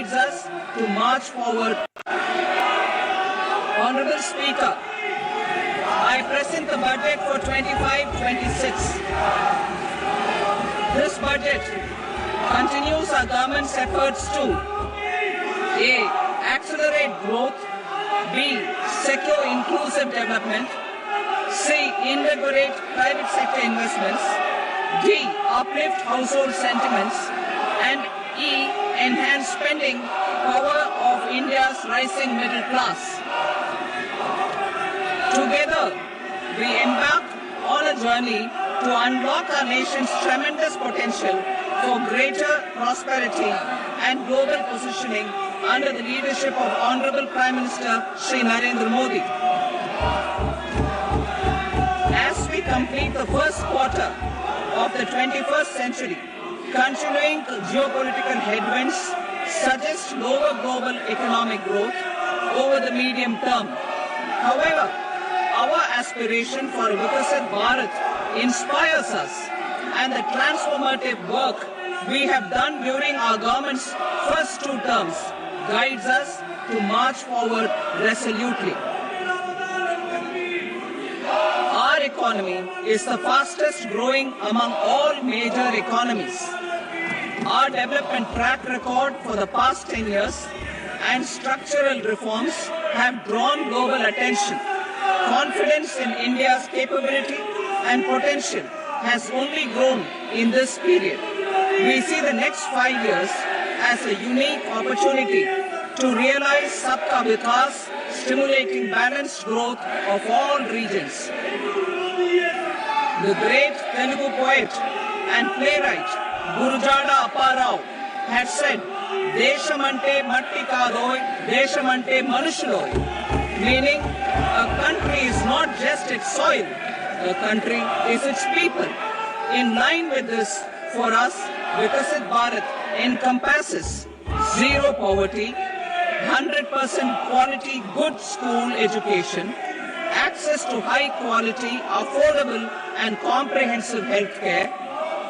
guides us to march forward. Honorable Speaker, I present the budget for 25-26. This budget continues our government's efforts to A. Accelerate growth, B. Secure inclusive development, C. Invigorate private sector investments, D. Uplift household sentiments, and E. Enhance spending power of India's rising middle class. Together, we embark on a journey to unlock our nation's tremendous potential for greater prosperity and global positioning under the leadership of Honorable Prime Minister Shri Narendra Modi. As we complete the first quarter of the 21st century, continuing geopolitical headwinds suggest lower global economic growth over the medium term. However, our aspiration for a Vikasit Bharat inspires us, and the transformative work we have done during our government's first 2 terms guides us to march forward resolutely. Our economy is the fastest growing among all major economies. Our development track record for the past 10 years and structural reforms have drawn global attention. Confidence in India's capability and potential has only grown in this period. We see the next 5 years as a unique opportunity to realize Sabka Vikas, stimulating balanced growth of all regions. The great Telugu poet and playwright Gurujada Apparao had said, "Deshamante matti kadoy, deshamante manushuloy," meaning a country is not just its soil, a country is its people. In line with this, for us, Vikasit Bharat encompasses zero poverty, 100% quality good school education, access to high quality, affordable and comprehensive health care,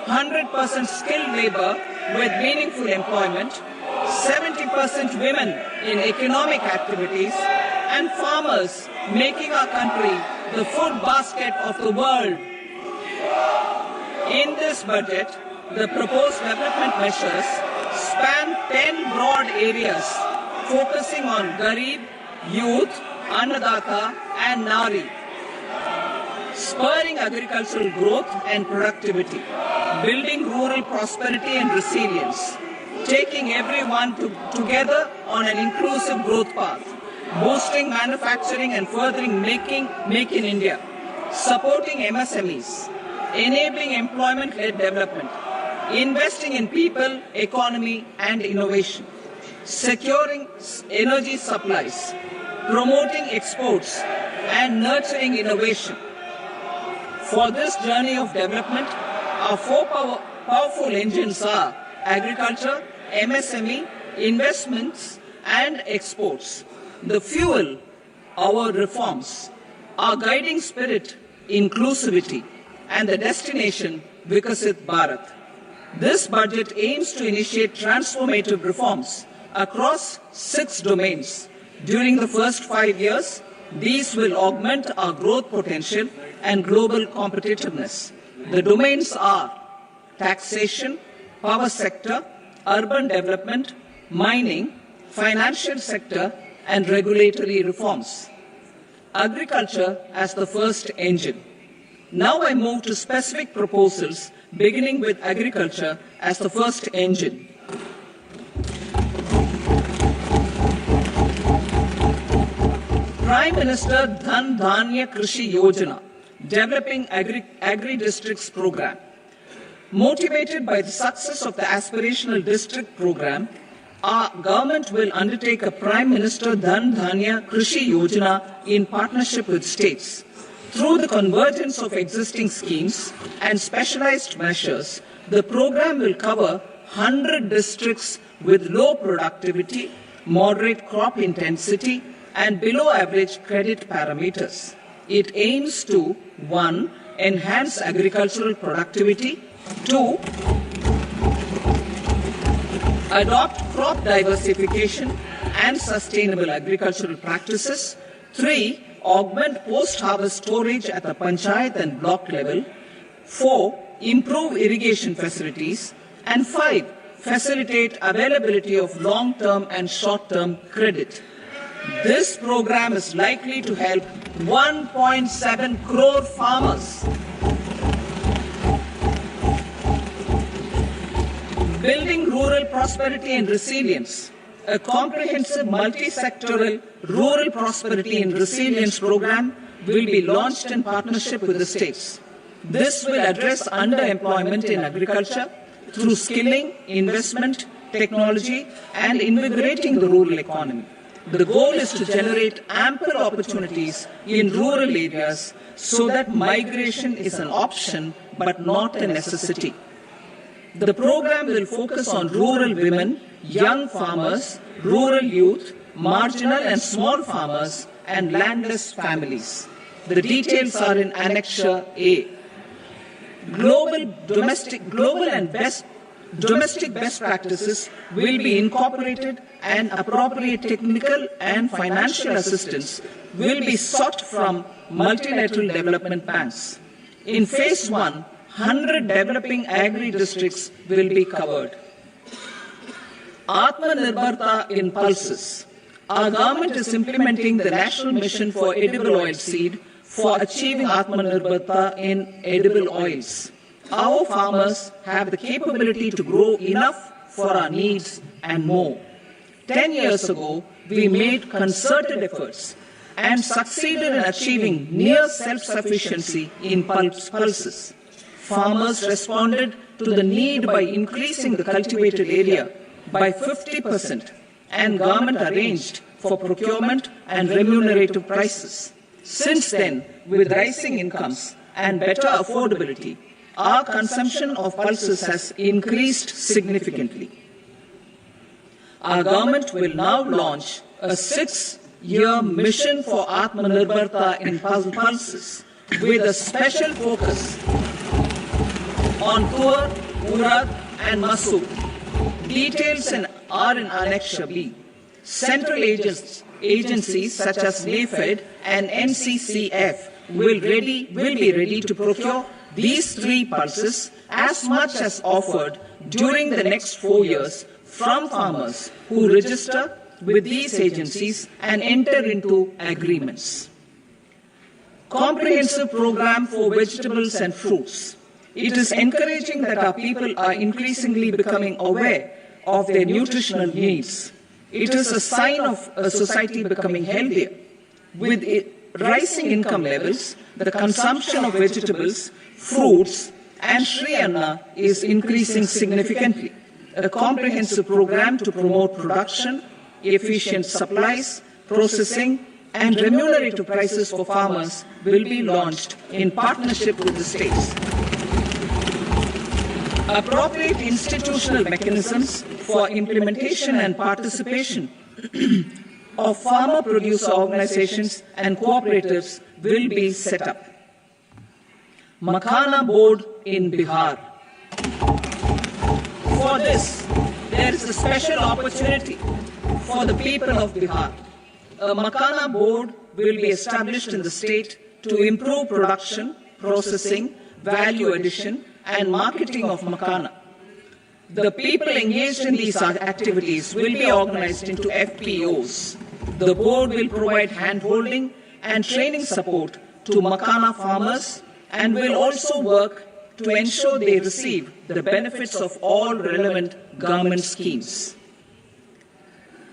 100% skilled labor with meaningful employment, 70% women in economic activities, and farmers making our country the food basket of the world. In this budget, the proposed development measures span 10 broad areas, focusing on Garib, Youth, Annadata and Nari, spurring agricultural growth and productivity, building rural prosperity and resilience, taking everyone together on an inclusive growth path, boosting manufacturing and furthering Make in India, supporting MSMEs, enabling employment-led development, investing in people, economy and innovation, securing energy supplies, promoting exports and nurturing innovation. For this journey of development, our 4 powerful engines are agriculture, MSME, investments and exports. The fuel, our reforms, our guiding spirit, inclusivity, and the destination, Vikasit Bharat. This budget aims to initiate transformative reforms across 6 domains. During the first 5 years, these will augment our growth potential and global competitiveness. The domains are taxation, power sector, urban development, mining, financial sector, and regulatory reforms. Agriculture as the first engine. Now I move to specific proposals, beginning with agriculture as the first engine. Prime Minister Dhan Dhanya Krishi Yojana, developing agri-districts program. Motivated by the success of the aspirational district program, our government will undertake a Prime Minister Dhan Dhanya Krishi Yojana in partnership with states. Through the convergence of existing schemes and specialized measures, the program will cover 100 districts with low productivity, moderate crop intensity, and below average credit parameters. It aims to 1. Enhance agricultural productivity, 2. Adopt crop diversification and sustainable agricultural practices. 3. Augment post-harvest storage at the panchayat and block level. 4. Improve irrigation facilities. And 5. Facilitate availability of long-term and short-term credit. This program is likely to help 1.7 crore farmers. Building rural prosperity and resilience. A comprehensive multi-sectoral rural prosperity and resilience program will be launched in partnership with the states. This will address underemployment in agriculture through skilling, investment, technology, and invigorating the rural economy. The goal is to generate ample opportunities in rural areas so that migration is an option but not a necessity. The program will focus on rural women, young farmers, rural youth, marginal and small farmers, and landless families. The details are in Annexure A. Domestic best practices will be incorporated, and appropriate technical and financial assistance will be sought from multilateral development banks. In Phase 1, 100 developing agri-districts will be covered. Atmanirbharta in pulses. Our government is implementing the National Mission for Edible Oilseed for achieving Atmanirbharta in edible oils. Our farmers have the capability to grow enough for our needs and more. 10 years ago, we made concerted efforts and succeeded in achieving near self-sufficiency in pulses. Farmers responded to the need by increasing the cultivated area by 50%, and government arranged for procurement and remunerative prices. Since then, with rising incomes and better affordability, our consumption of pulses has increased significantly. Our government will now launch a 6-year mission for Atmanirbharta in pulses with a special focus on Tur, Urad and Masoor. Details are in Annexure B. Central agencies such as NAFED and NCCF will be ready to procure these 3 pulses as much as offered during the next 4 years from farmers who register with these agencies and enter into agreements. Comprehensive program for vegetables and fruits. It is encouraging that our people are increasingly becoming aware of their nutritional needs. It is a sign of a society becoming healthier. With rising income levels, the consumption of vegetables, fruits, and Shri Anna is increasing significantly. A comprehensive program to promote production, efficient supplies, processing, and remunerative prices for farmers will be launched in partnership with the states. Appropriate institutional mechanisms for implementation and participation of farmer producer organizations and cooperatives will be set up. Makhana Board in Bihar. For this, there is a special opportunity for the people of Bihar. A Makhana Board will be established in the state to improve production, processing, value addition, and marketing of makhana. The people engaged in these activities will be organized into FPOs. The board will provide hand-holding and training support to makhana farmers and will also work to ensure they receive the benefits of all relevant government schemes.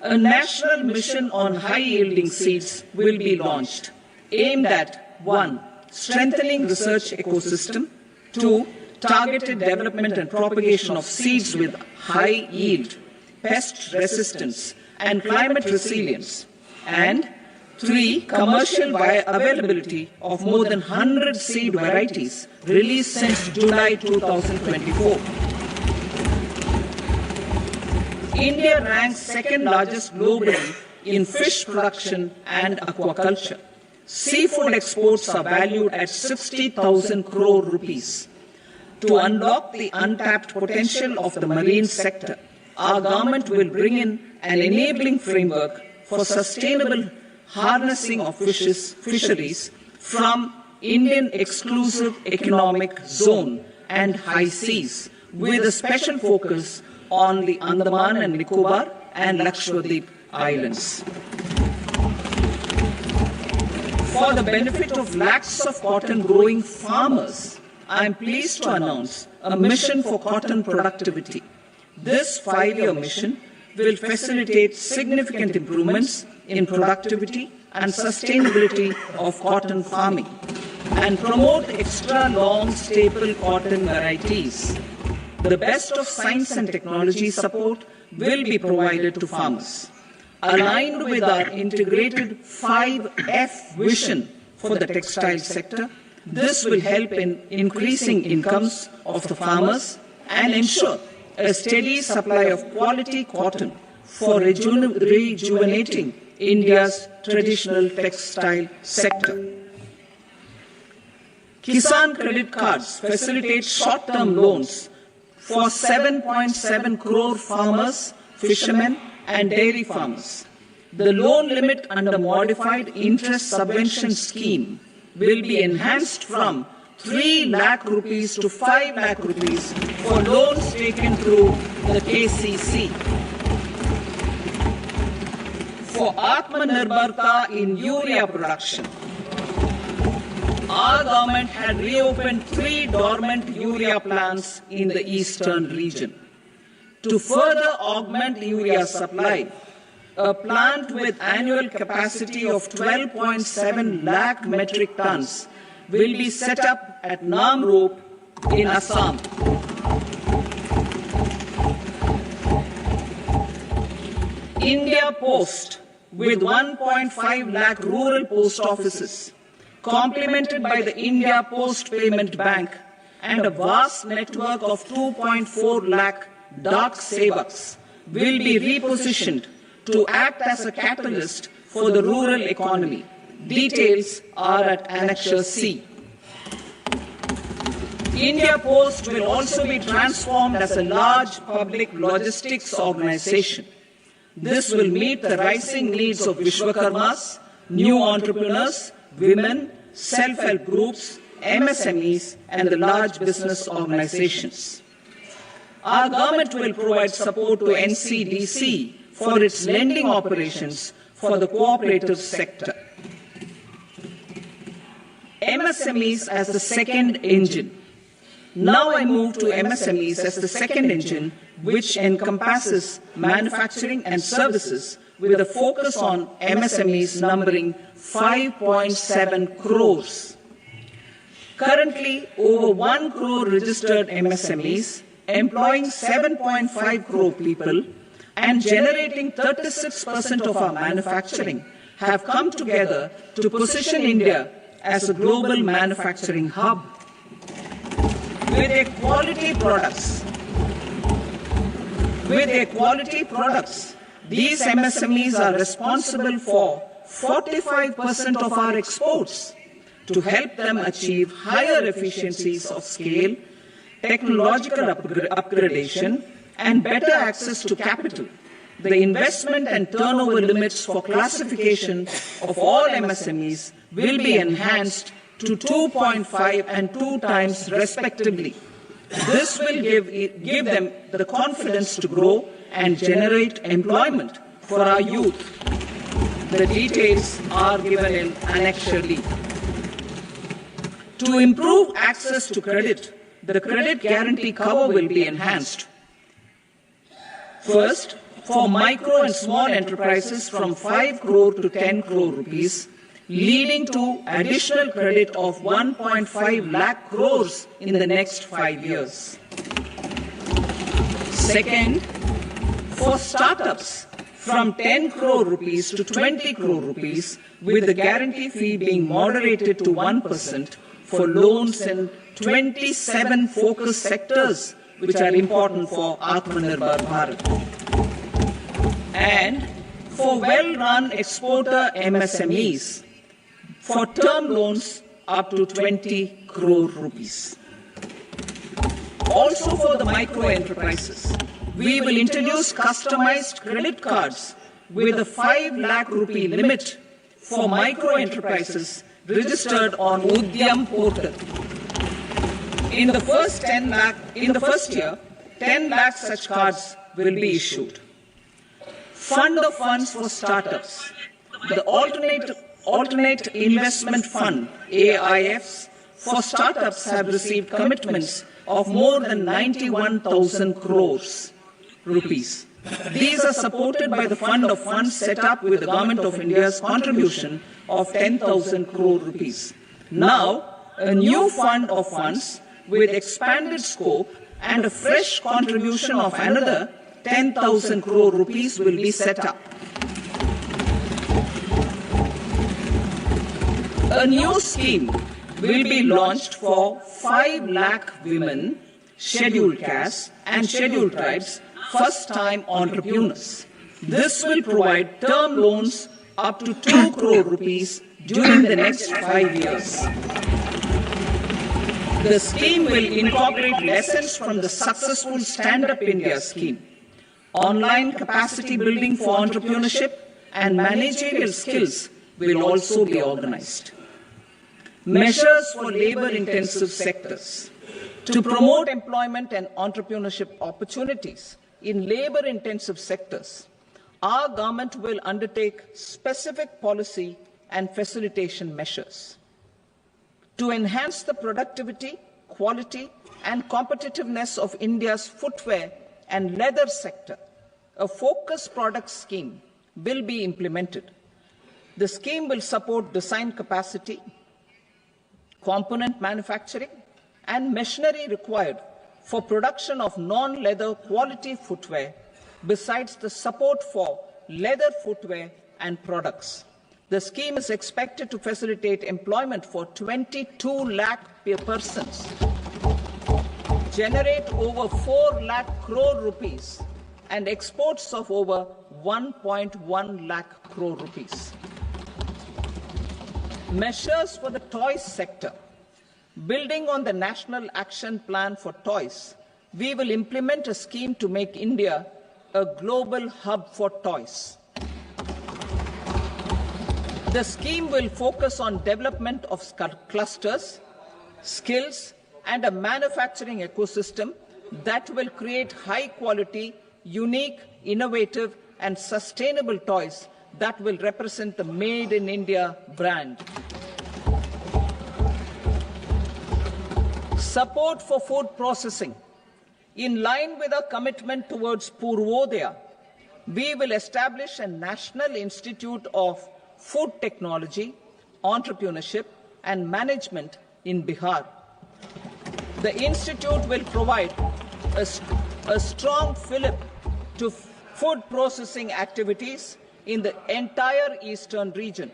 A national mission on high-yielding seeds will be launched, aimed at 1. Strengthening research ecosystem, 2. Targeted development and propagation of seeds with high yield, pest resistance, and climate resilience, and 3. Commercial availability of more than 100 seed varieties released since July 2024. India ranks second largest globally in fish production and aquaculture. Seafood exports are valued at 60,000 crore rupees. To unlock the untapped potential of the marine sector, our government will bring in an enabling framework for sustainable harnessing of fisheries from Indian exclusive economic zone and high seas, with a special focus on the Andaman and Nicobar and Lakshadweep Islands. For the benefit of lakhs of cotton growing farmers, I am pleased to announce a mission for cotton productivity. This 5-year mission will facilitate significant improvements in productivity and sustainability of cotton farming and promote extra long staple cotton varieties. The best of science and technology support will be provided to farmers. Aligned with our integrated 5F vision for the textile sector, this will help in increasing incomes of the farmers and ensure a steady supply of quality cotton for rejuvenating India's traditional textile sector. Kisan credit cards facilitate short-term loans for 7.7 crore farmers, fishermen, and dairy farmers. The loan limit under modified interest subvention scheme will be enhanced from 3 lakh rupees to 5 lakh rupees for loans taken through the KCC. For Atmanirbharta in urea production, our government had reopened 3 dormant urea plants in the eastern region. To further augment urea supply, a plant with annual capacity of 12.7 lakh metric tons will be set up at Namrup in Assam. India Post, with 1.5 lakh rural post offices, complemented by the India Post Payment Bank and a vast network of 2.4 lakh Dak Sevaks, will be repositioned to act as a catalyst for the rural economy. Details are at Annexure C. India Post will also be transformed as a large public logistics organization. This will meet the rising needs of Vishwakarmas, new entrepreneurs, women, self-help groups, MSMEs, and the large business organizations. Our government will provide support to NCDC for its lending operations for the cooperative sector. MSMEs as the second engine. Now I move to MSMEs as the second engine, which encompasses manufacturing and services with a focus on MSMEs numbering 5.7 crores. Currently, over 1 crore registered MSMEs, employing 7.5 crore people and generating 36% of our manufacturing, have come together to position India as a global manufacturing hub. With their quality products, these MSMEs are responsible for 45% of our exports. To help them achieve higher efficiencies of scale, technological upgradation, and better access to capital, the investment and turnover limits for classification of all MSMEs will be enhanced to 2.5 and 2 times respectively. This will give them the confidence to grow and generate employment for our youth. The details are given in Annexure D. To improve access to credit, the credit guarantee cover will be enhanced. First, for micro and small enterprises from 5 crore to 10 crore rupees, leading to additional credit of 1.5 lakh crores in the next 5 years. Second, for startups from 10 crore rupees to 20 crore rupees, with the guarantee fee being moderated to 1% for loans in 27 focus sectors which are important for Atmanirbhar Bharat. And for well-run exporter MSMEs, for term loans up to 20 crore rupees. Also for the micro enterprises, We will introduce customized credit cards with a 5 lakh rupee limit for micro enterprises registered on Udyam portal. In the first year, 10 lakh such cards will be issued. Fund of funds for startups. The Alternate Investment Fund, AIFs, for startups have received commitments of more than 91,000 crores rupees. These are supported by the fund of funds set up with the Government of India's contribution of 10,000 crore rupees. Now, a new fund of funds with expanded scope and a fresh contribution of another 10,000 crore rupees will be set up. A new scheme will be launched for 5 lakh women, scheduled castes and scheduled tribes, first-time entrepreneurs. This will provide term loans up to 2 crore rupees during the next 5 years. The scheme will incorporate lessons from the successful Stand Up India scheme. Online capacity building for entrepreneurship and managerial skills will also be organized. Measures for labor-intensive sectors. To promote employment and entrepreneurship opportunities in labor-intensive sectors, our government will undertake specific policy and facilitation measures. To enhance the productivity, quality, and competitiveness of India's footwear and leather sector, a focused product scheme will be implemented. The scheme will support design capacity, component manufacturing, and machinery required for production of non-leather quality footwear, besides the support for leather footwear and products. The scheme is expected to facilitate employment for 22 lakh persons, generate over 4 lakh crore rupees, and exports of over 1.1 lakh crore rupees. Measures for the toys sector. Building on the National Action Plan for Toys, we will implement a scheme to make India a global hub for toys. The scheme will focus on development of clusters, skills, and a manufacturing ecosystem that will create high-quality, unique, innovative, and sustainable toys that will represent the Made in India brand. Support for food processing. In line with our commitment towards Purvodaya, we will establish a National Institute of Food Technology, Entrepreneurship and Management in Bihar. The institute will provide a strong fillip to food processing activities in the entire eastern region.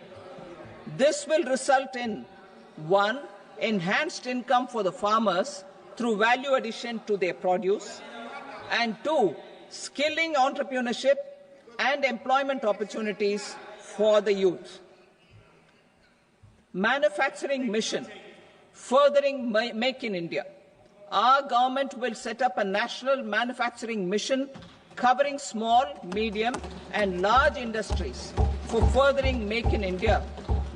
This will result in 1. Enhanced income for the farmers through value addition to their produce, and 2. Skilling entrepreneurship and employment opportunities for the youth. Manufacturing mission, furthering Make in India. Our government will set up a national manufacturing mission covering small, medium, and large industries for furthering Make in India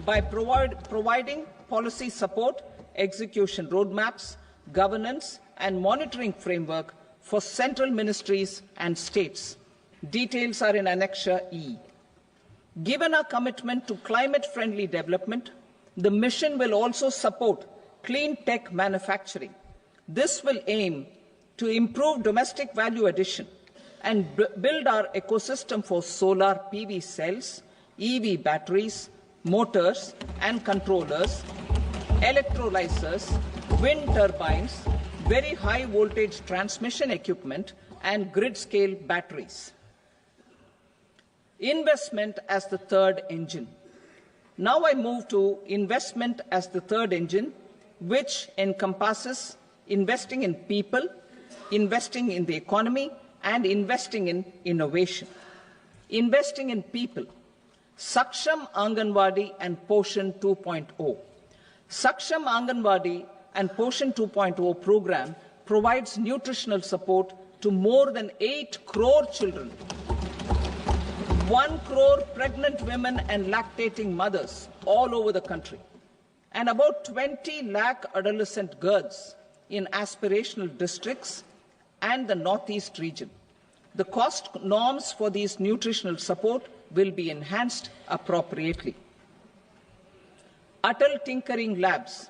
by providing policy support, execution roadmaps, governance, and monitoring framework for central ministries and states. Details are in Annexure E. Given our commitment to climate-friendly development, the mission will also support clean tech manufacturing. This will aim to improve domestic value addition and build our ecosystem for solar PV cells, EV batteries, motors and controllers, electrolyzers, wind turbines, very high voltage transmission equipment, and grid-scale batteries. Investment as the third engine. Now I move to investment as the third engine, which encompasses investing in people, investing in the economy, and investing in innovation. Investing in people. Saksham Anganwadi and Poshan 2.0. Saksham Anganwadi and Poshan 2.0 program provides nutritional support to more than 8 crore children, 1 crore pregnant women and lactating mothers all over the country, and about 20 lakh adolescent girls in aspirational districts and the Northeast region. The cost norms for these nutritional support will be enhanced appropriately. Atal Tinkering Labs.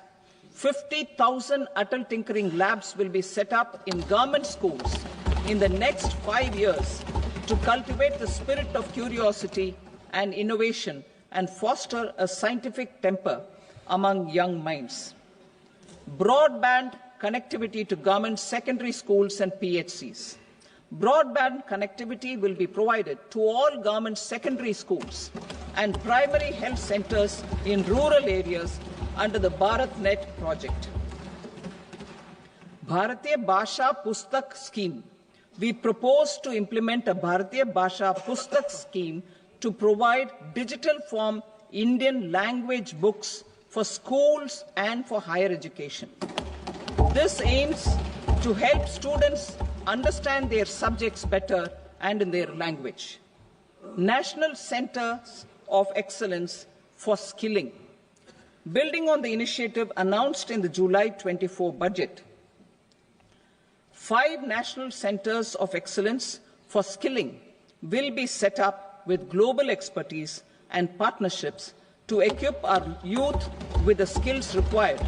50,000 Atal Tinkering Labs will be set up in government schools in the next 5 years to cultivate the spirit of curiosity and innovation and foster a scientific temper among young minds. Broadband connectivity to government secondary schools and PHCs. Broadband connectivity will be provided to all government secondary schools and primary health centers in rural areas under the BharatNet project. Bharatiya Bhasha Pustak Scheme. We propose to implement a Bharatiya Bhasha Pustak scheme to provide digital form Indian language books for schools and for higher education. This aims to help students understand their subjects better and in their language. National Centers of Excellence for Skilling. Building on the initiative announced in the July 24 budget, 5 national centers of excellence for skilling will be set up with global expertise and partnerships to equip our youth with the skills required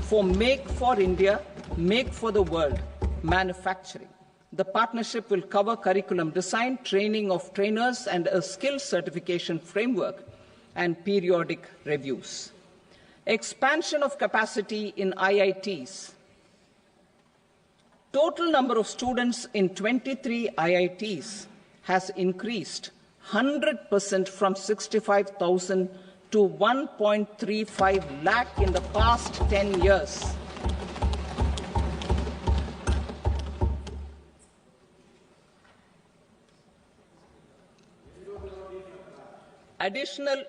for Make for India, Make for the World manufacturing. The partnership will cover curriculum design, training of trainers, and a skills certification framework and periodic reviews. Expansion of capacity in IITs. Total number of students in 23 IITs has increased 100% from 65,000 to 1.35 lakh in the past 10 years. Additional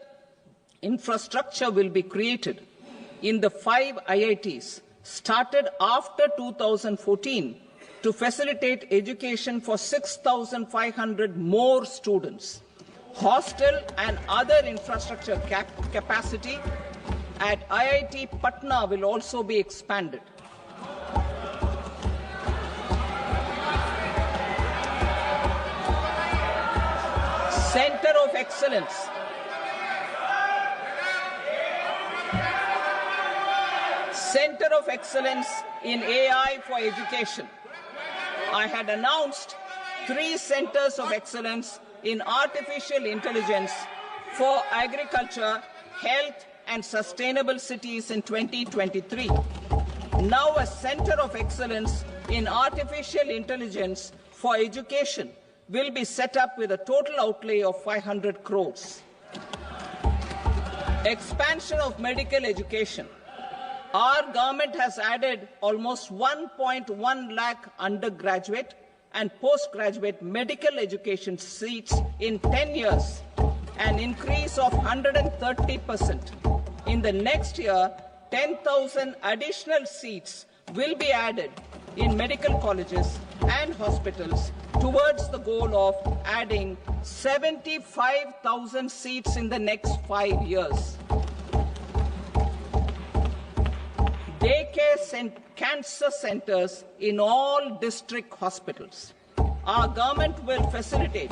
infrastructure will be created in the 5 IITs started after 2014 to facilitate education for 6,500 more students. Hostel and other infrastructure capacity at IIT Patna will also be expanded. Center of Excellence. Center of Excellence in AI for Education. I had announced 3 centers of excellence in artificial intelligence for agriculture, health, and sustainable cities in 2023. Now a center of excellence in artificial intelligence for education will be set up with a total outlay of 500 crores. Expansion of medical education. Our government has added almost 1.1 lakh undergraduate and postgraduate medical education seats in 10 years, an increase of 130%. In the next year, 10,000 additional seats will be added in medical colleges and hospitals towards the goal of adding 75,000 seats in the next 5 years. Daycare cancer centers in all district hospitals. Our government will facilitate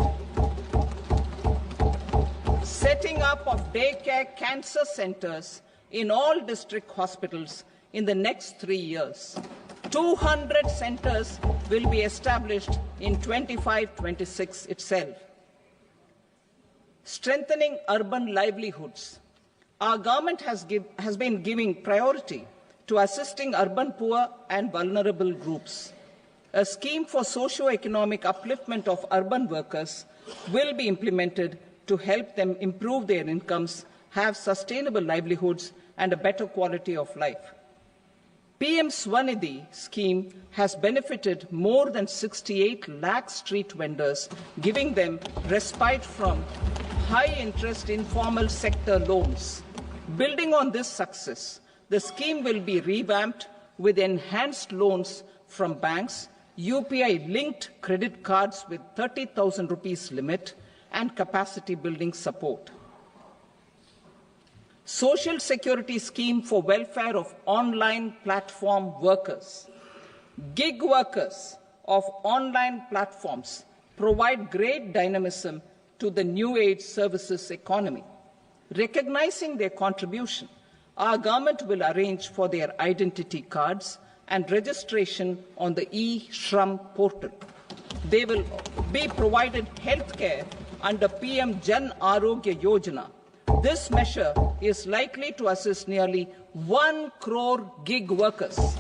setting up of daycare cancer centers in all district hospitals in the next 3 years. 200 centers will be established in 25-26 itself. Strengthening urban livelihoods. Our government has been giving priority to assisting urban poor and vulnerable groups. A scheme for socio-economic upliftment of urban workers will be implemented to help them improve their incomes, have sustainable livelihoods, and a better quality of life. PM Swanidhi scheme has benefited more than 68 lakh street vendors, giving them respite from high-interest informal sector loans. Building on this success, the scheme will be revamped with enhanced loans from banks UPI-linked credit cards with 30,000 rupees limit and capacity building support. Social Security scheme for welfare of online platform workers. Gig workers of online platforms provide great dynamism to the new age services economy. Recognizing their contribution, our government will arrange for their identity cards and registration on the e-Shram portal. They will be provided health care under PM Jan Arogya Yojana. This measure is likely to assist nearly 1 crore gig workers.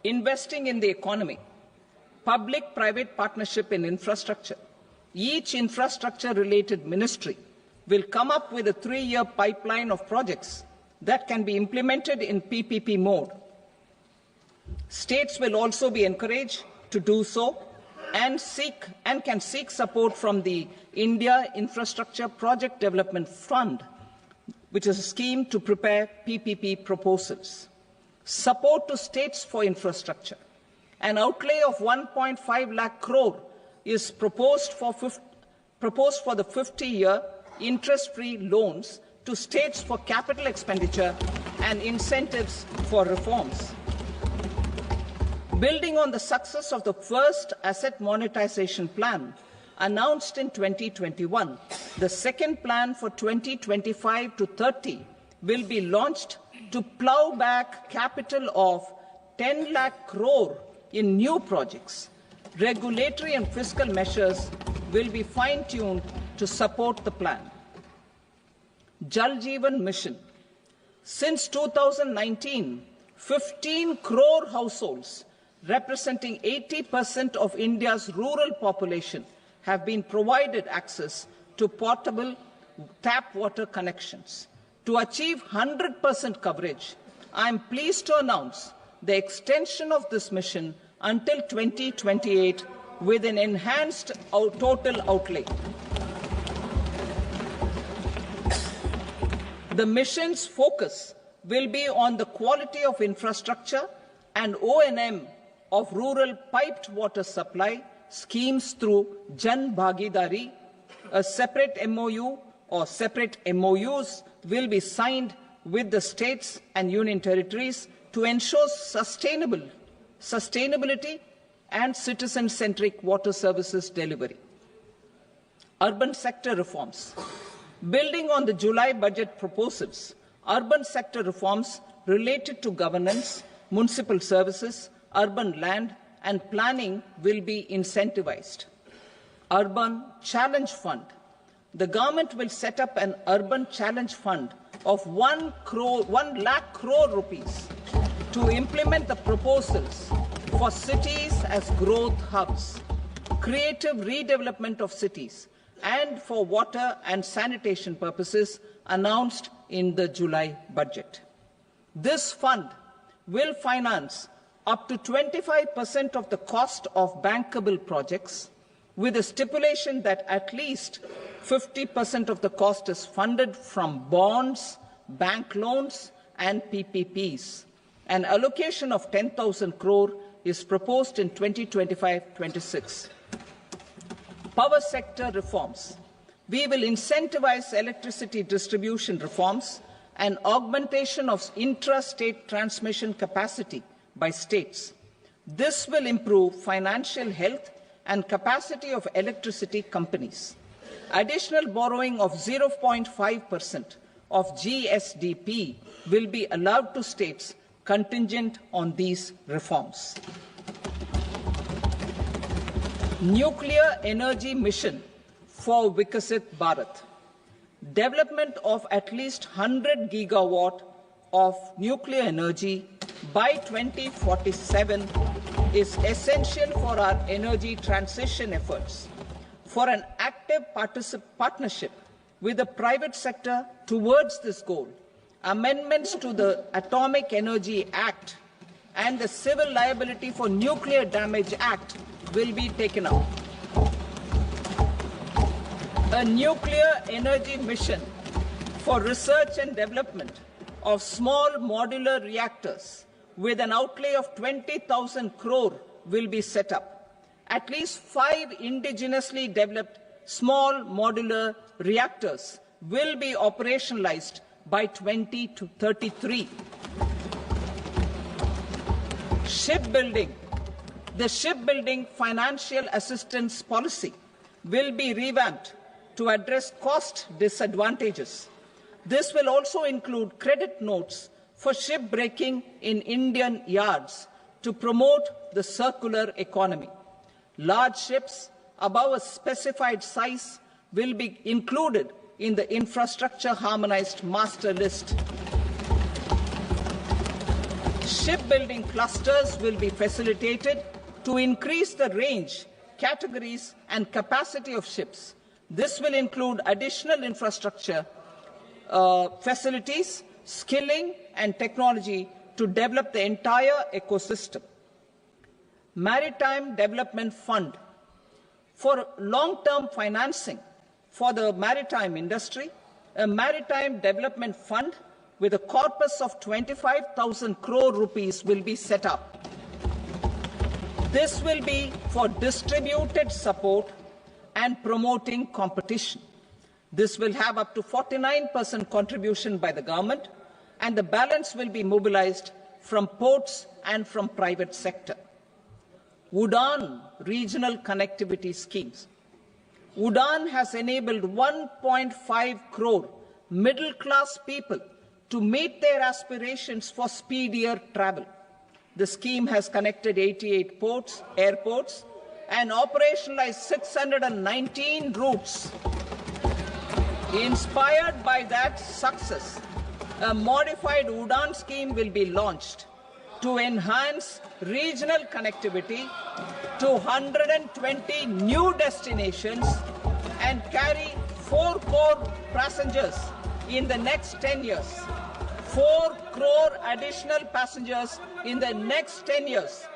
Investing in the economy, public-private partnership in infrastructure. Each infrastructure-related ministry will come up with a 3-year pipeline of projects that can be implemented in PPP mode. States will also be encouraged to do so and can seek support from the India Infrastructure Project Development Fund, which is a scheme to prepare PPP proposals. Support to states for infrastructure. An outlay of 1.5 lakh crore is proposed for the 50-year interest-free loans to states for capital expenditure and incentives for reforms. Building on the success of the first asset monetization plan announced in 2021, the second plan for 2025 to 30 will be launched to plow back capital of 10 lakh crore in new projects. Regulatory and fiscal measures will be fine-tuned to support the plan. Jal Jeevan Mission. Since 2019, 15 crore households, representing 80% of India's rural population, have been provided access to portable tap water connections. To achieve 100% coverage, I am pleased to announce the extension of this mission until 2028 with an enhanced total outlay. The mission's focus will be on the quality of infrastructure and O&M of rural piped water supply schemes through Jan Bhagidari. A separate MOU or separate MOUs will be signed with the states and union territories to ensure sustainability and citizen-centric water services delivery. Urban sector reforms. Building on the July budget proposals, urban sector reforms related to governance, municipal services, urban land and planning will be incentivized. Urban Challenge Fund. The government will set up an urban challenge fund of 1 lakh crore rupees to implement the proposals for cities as growth hubs, creative redevelopment of cities, and for water and sanitation purposes announced in the July budget. This fund will finance up to 25% of the cost of bankable projects, with a stipulation that at least 50% of the cost is funded from bonds, bank loans, and PPPs. An allocation of 10,000 crore is proposed in 2025-26. Power sector reforms. We will incentivize electricity distribution reforms and augmentation of intra-state transmission capacity by states. This will improve financial health and capacity of electricity companies. Additional borrowing of 0.5% of GSDP will be allowed to states contingent on these reforms. Nuclear energy mission for Vikasit Bharat. Development of at least 100 gigawatt of nuclear energy by 2047 is essential for our energy transition efforts. For an active partnership with the private sector towards this goal, amendments to the Atomic Energy Act and the Civil Liability for Nuclear Damage Act will be taken up. A nuclear energy mission for research and development of small modular reactors with an outlay of 20,000 crore will be set up. At least 5 indigenously developed small modular reactors will be operationalized by 2033. Shipbuilding. The shipbuilding financial assistance policy will be revamped to address cost disadvantages. This will also include credit notes for shipbreaking in Indian yards to promote the circular economy. Large ships above a specified size will be included in the infrastructure harmonized master list. Shipbuilding clusters will be facilitated to increase the range, categories and capacity of ships. This will include additional infrastructure, facilities, skilling and technology to develop the entire ecosystem. Maritime Development Fund. For long-term financing for the maritime industry, a Maritime Development Fund with a corpus of 25,000 crore rupees will be set up. This will be for distributed support and promoting competition. This will have up to 49% contribution by the government, and the balance will be mobilized from ports and from private sector. UDAN regional connectivity schemes. UDAN has enabled 1.5 crore middle-class people to meet their aspirations for speedier travel. The scheme has connected 88 ports, airports, and operationalized 619 routes. Inspired by that success, a modified UDAN scheme will be launched to enhance regional connectivity to 120 new destinations and carry 4 crore passengers in the next 10 years. 4 crore additional passengers in the next 10 years.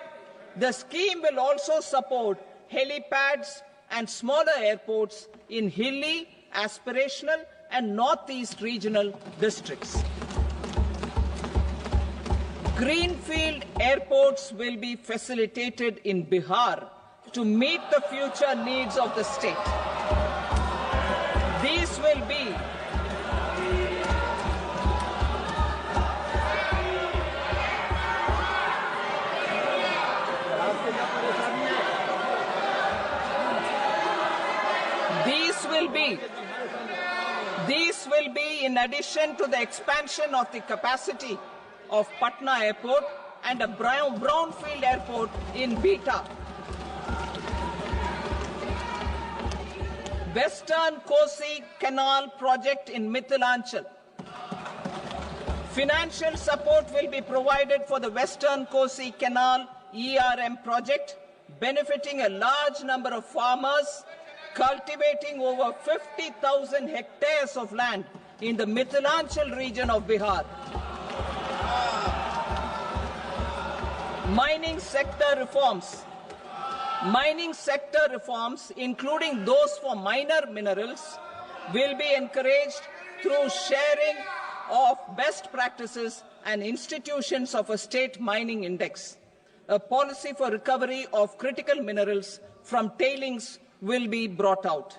The scheme will also support helipads and smaller airports in hilly, aspirational and northeast regional districts. Greenfield airports will be facilitated in Bihar to meet the future needs of the state. These will be in addition to the expansion of the capacity of Patna Airport and a brownfield airport in Beta. Western Kosi Canal project in Mithilanchal. Financial support will be provided for the Western Kosi Canal ERM project, benefiting a large number of farmers cultivating over 50,000 hectares of land in the Mithilanchal region of Bihar. Mining sector reforms. Mining sector reforms, including those for minor minerals, will be encouraged through sharing of best practices and institutions of a state mining index. A policy for recovery of critical minerals from tailings will be brought out.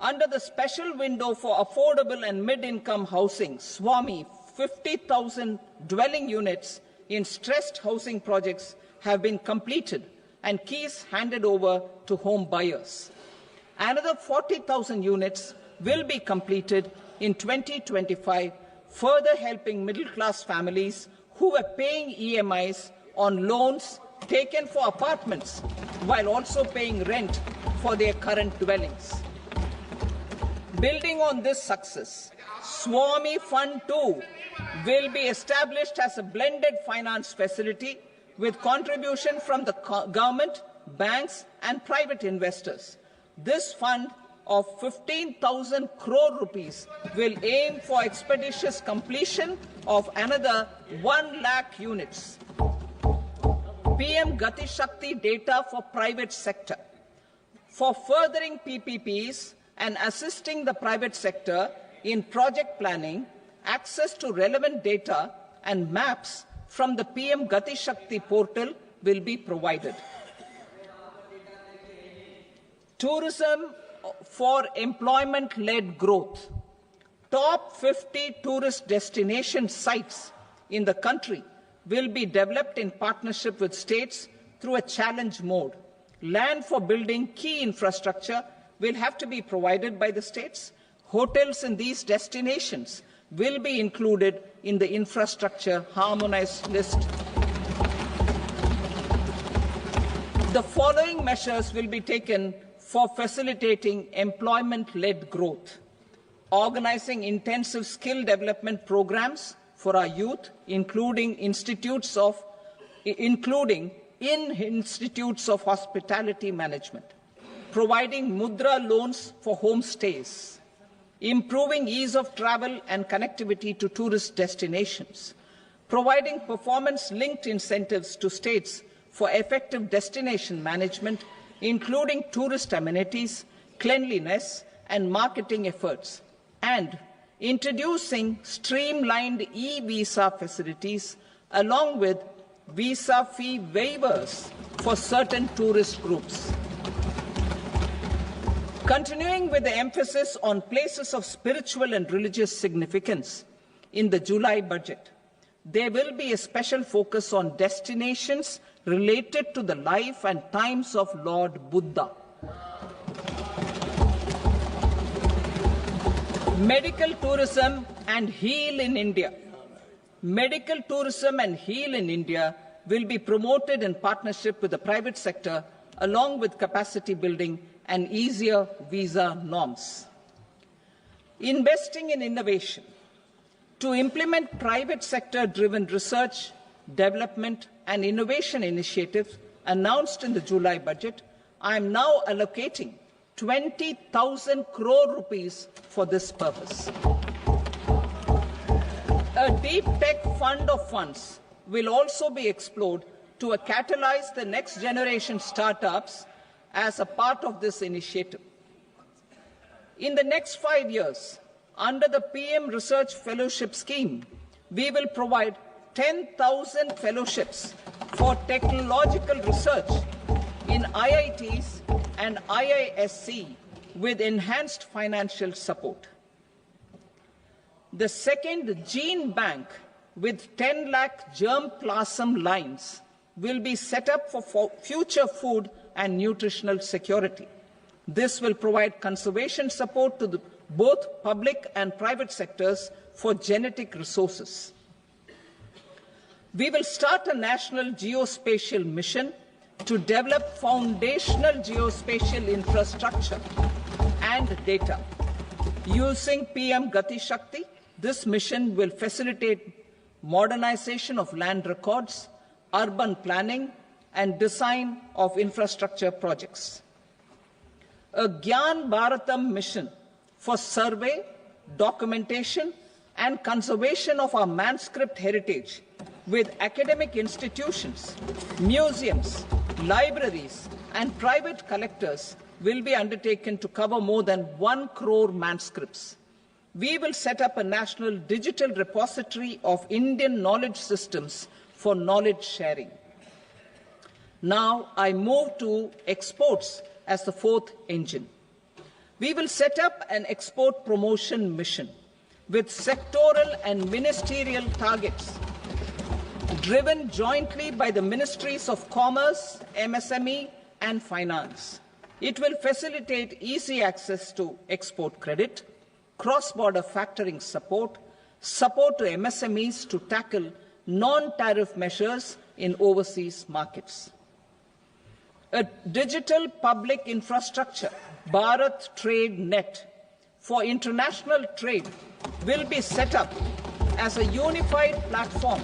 Under the special window for affordable and mid-income housing, SWAMI, 50,000 dwelling units in stressed housing projects have been completed and keys handed over to home buyers. Another 40,000 units will be completed in 2025, further helping middle-class families who were paying EMIs on loans taken for apartments while also paying rent for their current dwellings. Building on this success, SWAMI Fund 2 will be established as a blended finance facility with contribution from the government, banks and private investors. This fund of 15,000 crore rupees will aim for expeditious completion of another 1 lakh units. PM Gati Shakti data for private sector. For furthering PPPs and assisting the private sector, in project planning, access to relevant data and maps from the PM Gati Shakti portal will be provided. Tourism for employment-led growth. Top 50 tourist destination sites in the country will be developed in partnership with states through a challenge mode. Land for building key infrastructure will have to be provided by the states. Hotels in these destinations will be included in the infrastructure harmonized list. The following measures will be taken for facilitating employment-led growth: organizing intensive skill development programs for our youth, including in institutes of hospitality management, providing mudra loans for homestays, improving ease of travel and connectivity to tourist destinations, providing performance-linked incentives to states for effective destination management, including tourist amenities, cleanliness, and marketing efforts, and introducing streamlined e-visa facilities along with visa fee waivers for certain tourist groups. Continuing with the emphasis on places of spiritual and religious significance, in the July budget, there will be a special focus on destinations related to the life and times of Lord Buddha. Medical tourism and Heal in India. Medical tourism and Heal in India will be promoted in partnership with the private sector, along with capacity building and easier visa norms. Investing in innovation. To implement private sector-driven research, development and innovation initiatives announced in the July budget, I am now allocating 20,000 crore rupees for this purpose. A deep tech fund of funds will also be explored to catalyze the next generation startups as a part of this initiative. In the next 5 years, under the PM Research Fellowship Scheme, we will provide 10,000 fellowships for technological research in IITs and IISc with enhanced financial support. The second gene bank with 10 lakh germplasm lines will be set up for future food and nutritional security. This will provide conservation support to both public and private sectors for genetic resources. We will start a national geospatial mission to develop foundational geospatial infrastructure and data. Using PM Gati Shakti, this mission will facilitate modernization of land records, urban planning, and design of infrastructure projects. A Gyan Bharatam mission for survey, documentation, and conservation of our manuscript heritage with academic institutions, museums, libraries, and private collectors will be undertaken to cover more than 1 crore manuscripts. We will set up a national digital repository of Indian knowledge systems for knowledge sharing. Now I move to exports as the fourth engine. We will set up an export promotion mission with sectoral and ministerial targets driven jointly by the Ministries of Commerce, MSME, and Finance. It will facilitate easy access to export credit, cross-border factoring support, support to MSMEs to tackle non-tariff measures in overseas markets. A digital public infrastructure, Bharat Trade Net, for international trade will be set up as a unified platform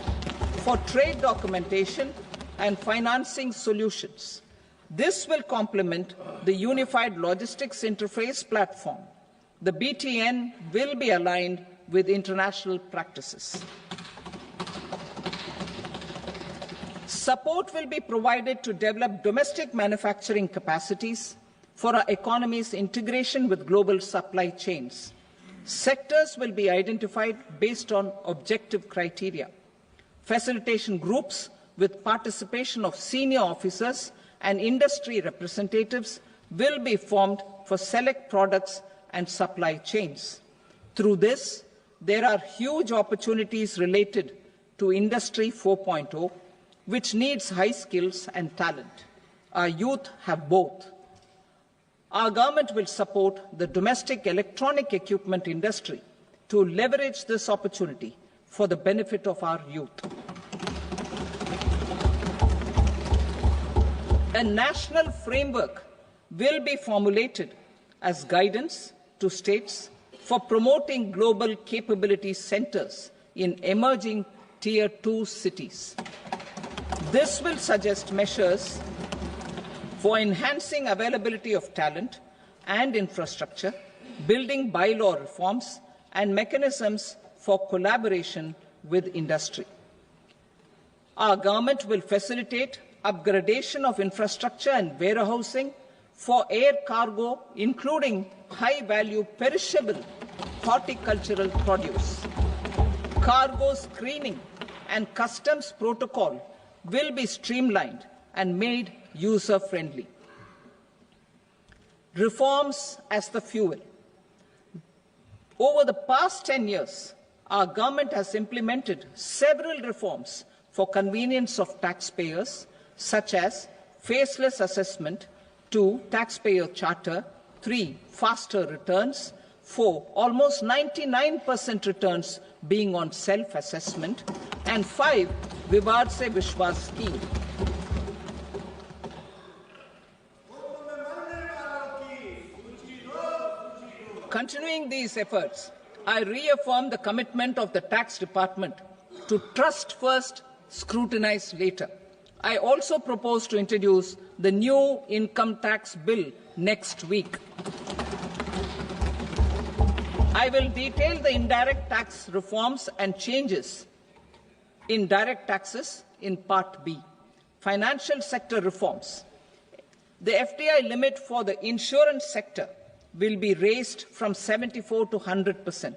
for trade documentation and financing solutions. This will complement the Unified Logistics Interface platform. The BTN will be aligned with international practices. Support will be provided to develop domestic manufacturing capacities for our economy's integration with global supply chains. Sectors will be identified based on objective criteria. Facilitation groups with participation of senior officers and industry representatives will be formed for select products and supply chains. Through this, there are huge opportunities related to Industry 4.0, which needs high skills and talent. Our youth have both. Our government will support the domestic electronic equipment industry to leverage this opportunity for the benefit of our youth. A national framework will be formulated as guidance to states for promoting global capability centers in emerging Tier 2 cities. This will suggest measures for enhancing availability of talent and infrastructure, building bylaw reforms, and mechanisms for collaboration with industry. Our government will facilitate upgradation of infrastructure and warehousing for air cargo, including high-value perishable horticultural produce. Cargo screening and customs protocol will be streamlined and made user-friendly. Reforms as the fuel. Over the past 10 years, our government has implemented several reforms for convenience of taxpayers, such as faceless assessment, 2, taxpayer charter, 3, faster returns, 4, almost 99% returns being on self-assessment, and 5, Vivad Se Vishwas scheme. Continuing these efforts, I reaffirm the commitment of the Tax Department to trust first, scrutinize later. I also propose to introduce the new income tax bill next week. I will detail the indirect tax reforms and changes in direct taxes in Part B. Financial sector reforms. The FDI limit for the insurance sector will be raised from 74 to 100%.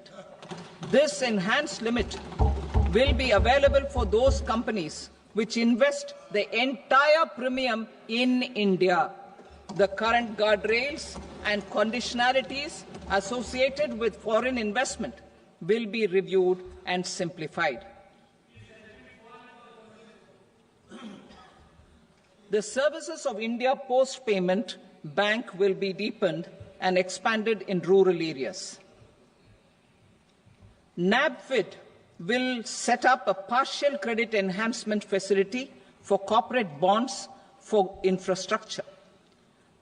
This enhanced limit will be available for those companies which invest the entire premium in India. The current guardrails and conditionalities associated with foreign investment will be reviewed and simplified. The services of India Post Payment Bank will be deepened and expanded in rural areas. NABFID will set up a partial credit enhancement facility for corporate bonds for infrastructure.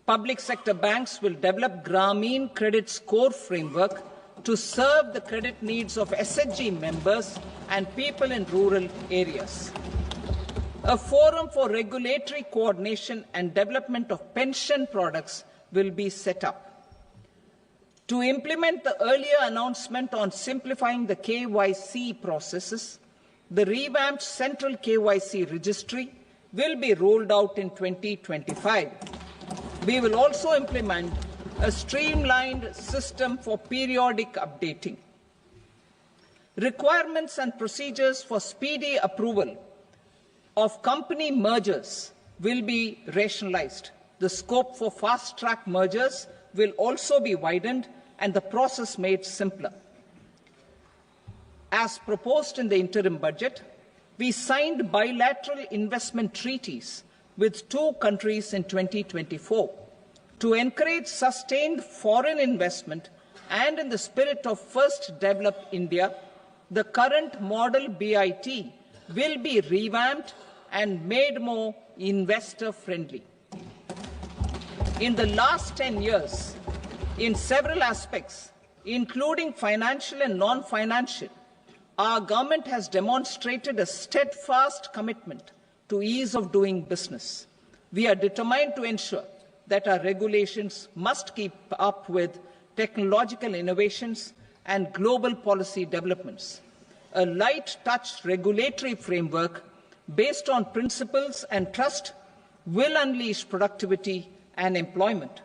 Public sector banks will develop Grameen Credit Score framework to serve the credit needs of SHG members and people in rural areas. A forum for regulatory coordination and development of pension products will be set up. To implement the earlier announcement on simplifying the KYC processes, the revamped Central KYC Registry will be rolled out in 2025. We will also implement a streamlined system for periodic updating. Requirements and procedures for speedy approval of company mergers will be rationalized. The scope for fast-track mergers will also be widened and the process made simpler. As proposed in the interim budget, we signed bilateral investment treaties with 2 countries in 2024 to encourage sustained foreign investment, and in the spirit of First Develop India, the current model BIT will be revamped and made more investor-friendly. In the last 10 years, in several aspects, including financial and non-financial, our government has demonstrated a steadfast commitment to ease of doing business. We are determined to ensure that our regulations must keep up with technological innovations and global policy developments. A light-touch regulatory framework based on principles and trust will unleash productivity and employment.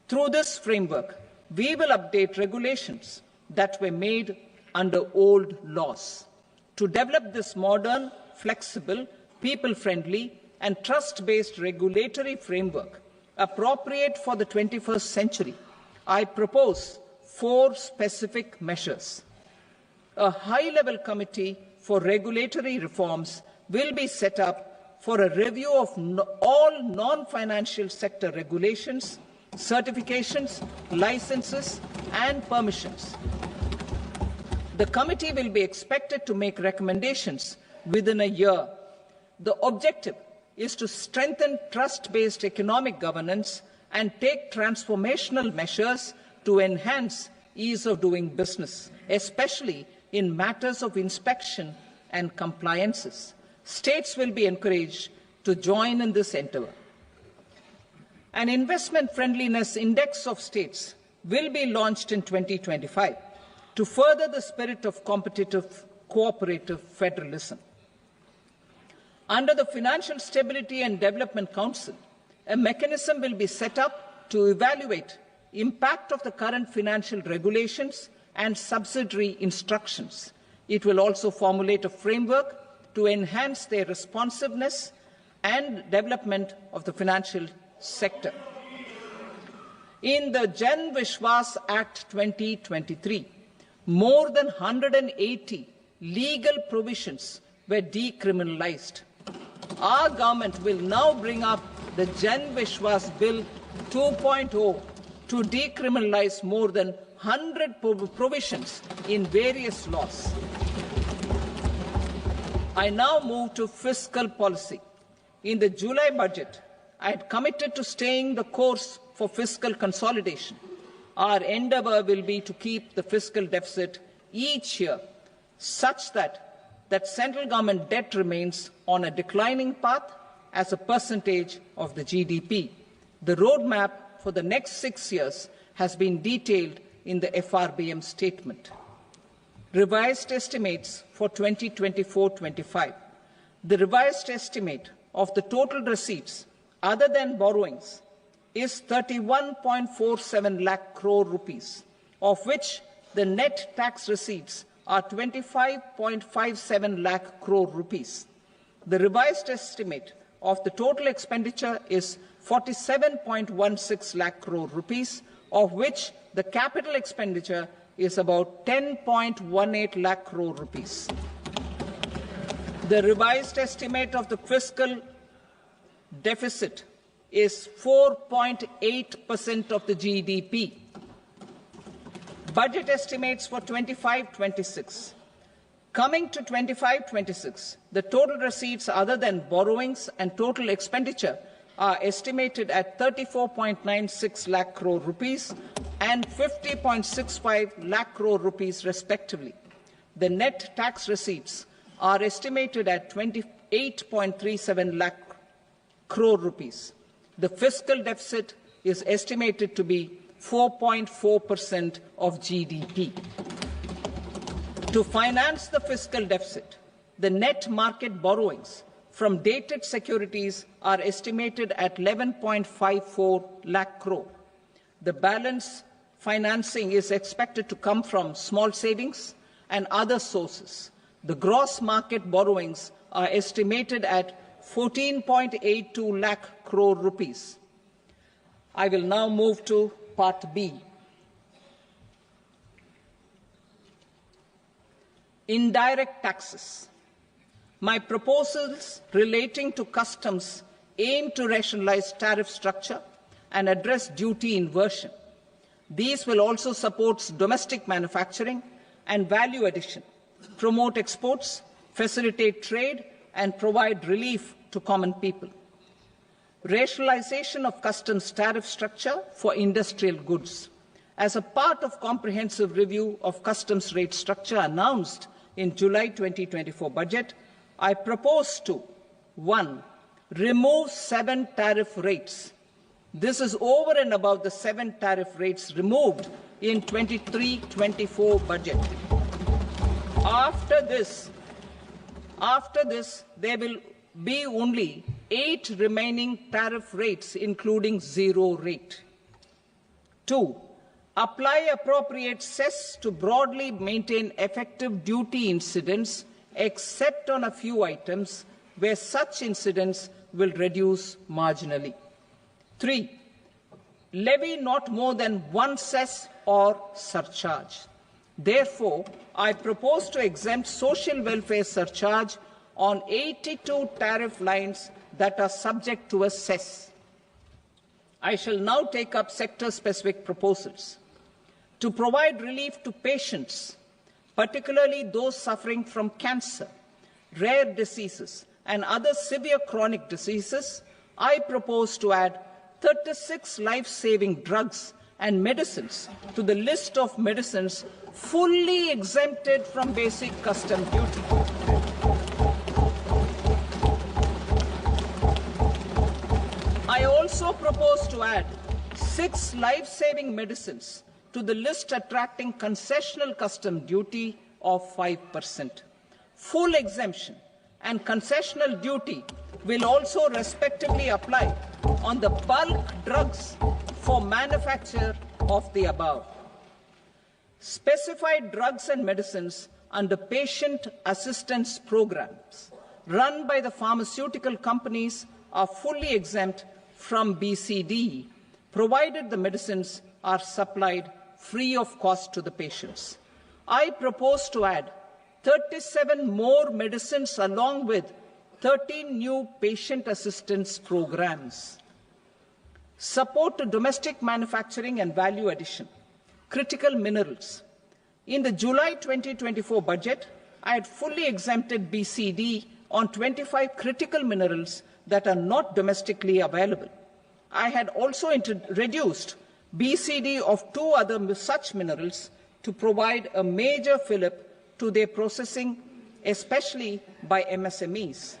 Through this framework, we will update regulations that were made under old laws. To develop this modern, flexible, people-friendly and trust-based regulatory framework appropriate for the 21st century, I propose 4 specific measures. A high-level committee for regulatory reforms will be set up for a review of all non-financial sector regulations, certifications, licenses and permissions. The committee will be expected to make recommendations within a year. The objective is to strengthen trust-based economic governance and take transformational measures to enhance ease of doing business, especially in matters of inspection and compliances. States will be encouraged to join in this endeavour. An investment friendliness index of states will be launched in 2025 to further the spirit of competitive, cooperative federalism. Under the Financial Stability and Development Council, a mechanism will be set up to evaluate impact of the current financial regulations and subsidiary instructions. It will also formulate a framework to enhance their responsiveness and development of the financial sector. In the Jan Vishwas Act 2023, more than 180 legal provisions were decriminalized. Our government will now bring up the Jan Vishwas Bill 2.0 to decriminalize more than 100 provisions in various laws. I now move to fiscal policy. In the July budget, I had committed to staying the course for fiscal consolidation. Our endeavour will be to keep the fiscal deficit each year such that central government debt remains on a declining path as a percentage of the GDP. The roadmap for the next 6 years has been detailed in the FRBM statement. Revised estimates for 2024-25. The revised estimate of the total receipts other than borrowings is 31.47 lakh crore rupees, of which the net tax receipts are 25.57 lakh crore rupees. The revised estimate of the total expenditure is 47.16 lakh crore rupees, of which the capital expenditure is about 10.18 lakh crore rupees. The revised estimate of the fiscal deficit is 4.8% of the GDP. Budget estimates for 25-26. Coming to 25-26, the total receipts other than borrowings and total expenditure are estimated at 34.96 lakh crore rupees and 50.65 lakh crore rupees respectively. The net tax receipts are estimated at 28.37 lakh crore rupees. The fiscal deficit is estimated to be 4.4% of GDP. To finance the fiscal deficit, the net market borrowings from dated securities are estimated at 11.54 lakh crore. The balance financing is expected to come from small savings and other sources. The gross market borrowings are estimated at 14.82 lakh crore rupees. I will now move to Part B. Indirect taxes. My proposals relating to customs aim to rationalize tariff structure and address duty inversion. These will also support domestic manufacturing and value addition, promote exports, facilitate trade, and provide relief to common people. Rationalization of customs tariff structure for industrial goods. As a part of comprehensive review of customs rate structure announced in July 2024 budget, I propose to 1. Remove 7 tariff rates. This is over and above the 7 tariff rates removed in 23-24 budget. After this, there will be only 8 remaining tariff rates, including zero rate. 2. apply appropriate cess to broadly maintain effective duty incidence, except on a few items where such incidence will reduce marginally. 3. Levy not more than one cess or surcharge. Therefore, I propose to exempt social welfare surcharge on 82 tariff lines that are subject to a cess. I shall now take up sector-specific proposals. To provide relief to patients, particularly those suffering from cancer, rare diseases, and other severe chronic diseases, I propose to add 36 life-saving drugs and medicines to the list of medicines fully exempted from basic custom duty. I also propose to add 6 life-saving medicines to the list attracting concessional custom duty of 5%. Full exemption and concessional duty will also respectively apply on the bulk drugs for manufacture of the above. Specified drugs and medicines under patient assistance programs run by the pharmaceutical companies are fully exempt from BCD, provided the medicines are supplied free of cost to the patients. I propose to add 37 more medicines along with 13 new patient assistance programs. Support to domestic manufacturing and value addition. Critical minerals. In the July 2024 budget, I had fully exempted BCD on 25 critical minerals that are not domestically available. I had also reduced BCD of 2 other such minerals to provide a major fillip to their processing, especially by MSMEs.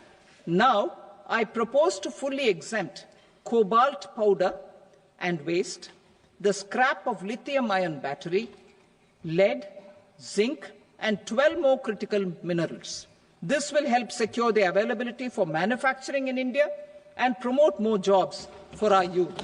Now, I propose to fully exempt cobalt powder and waste, the scrap of lithium-ion battery, lead, zinc, and 12 more critical minerals. This will help secure their availability for manufacturing in India and promote more jobs for our youth.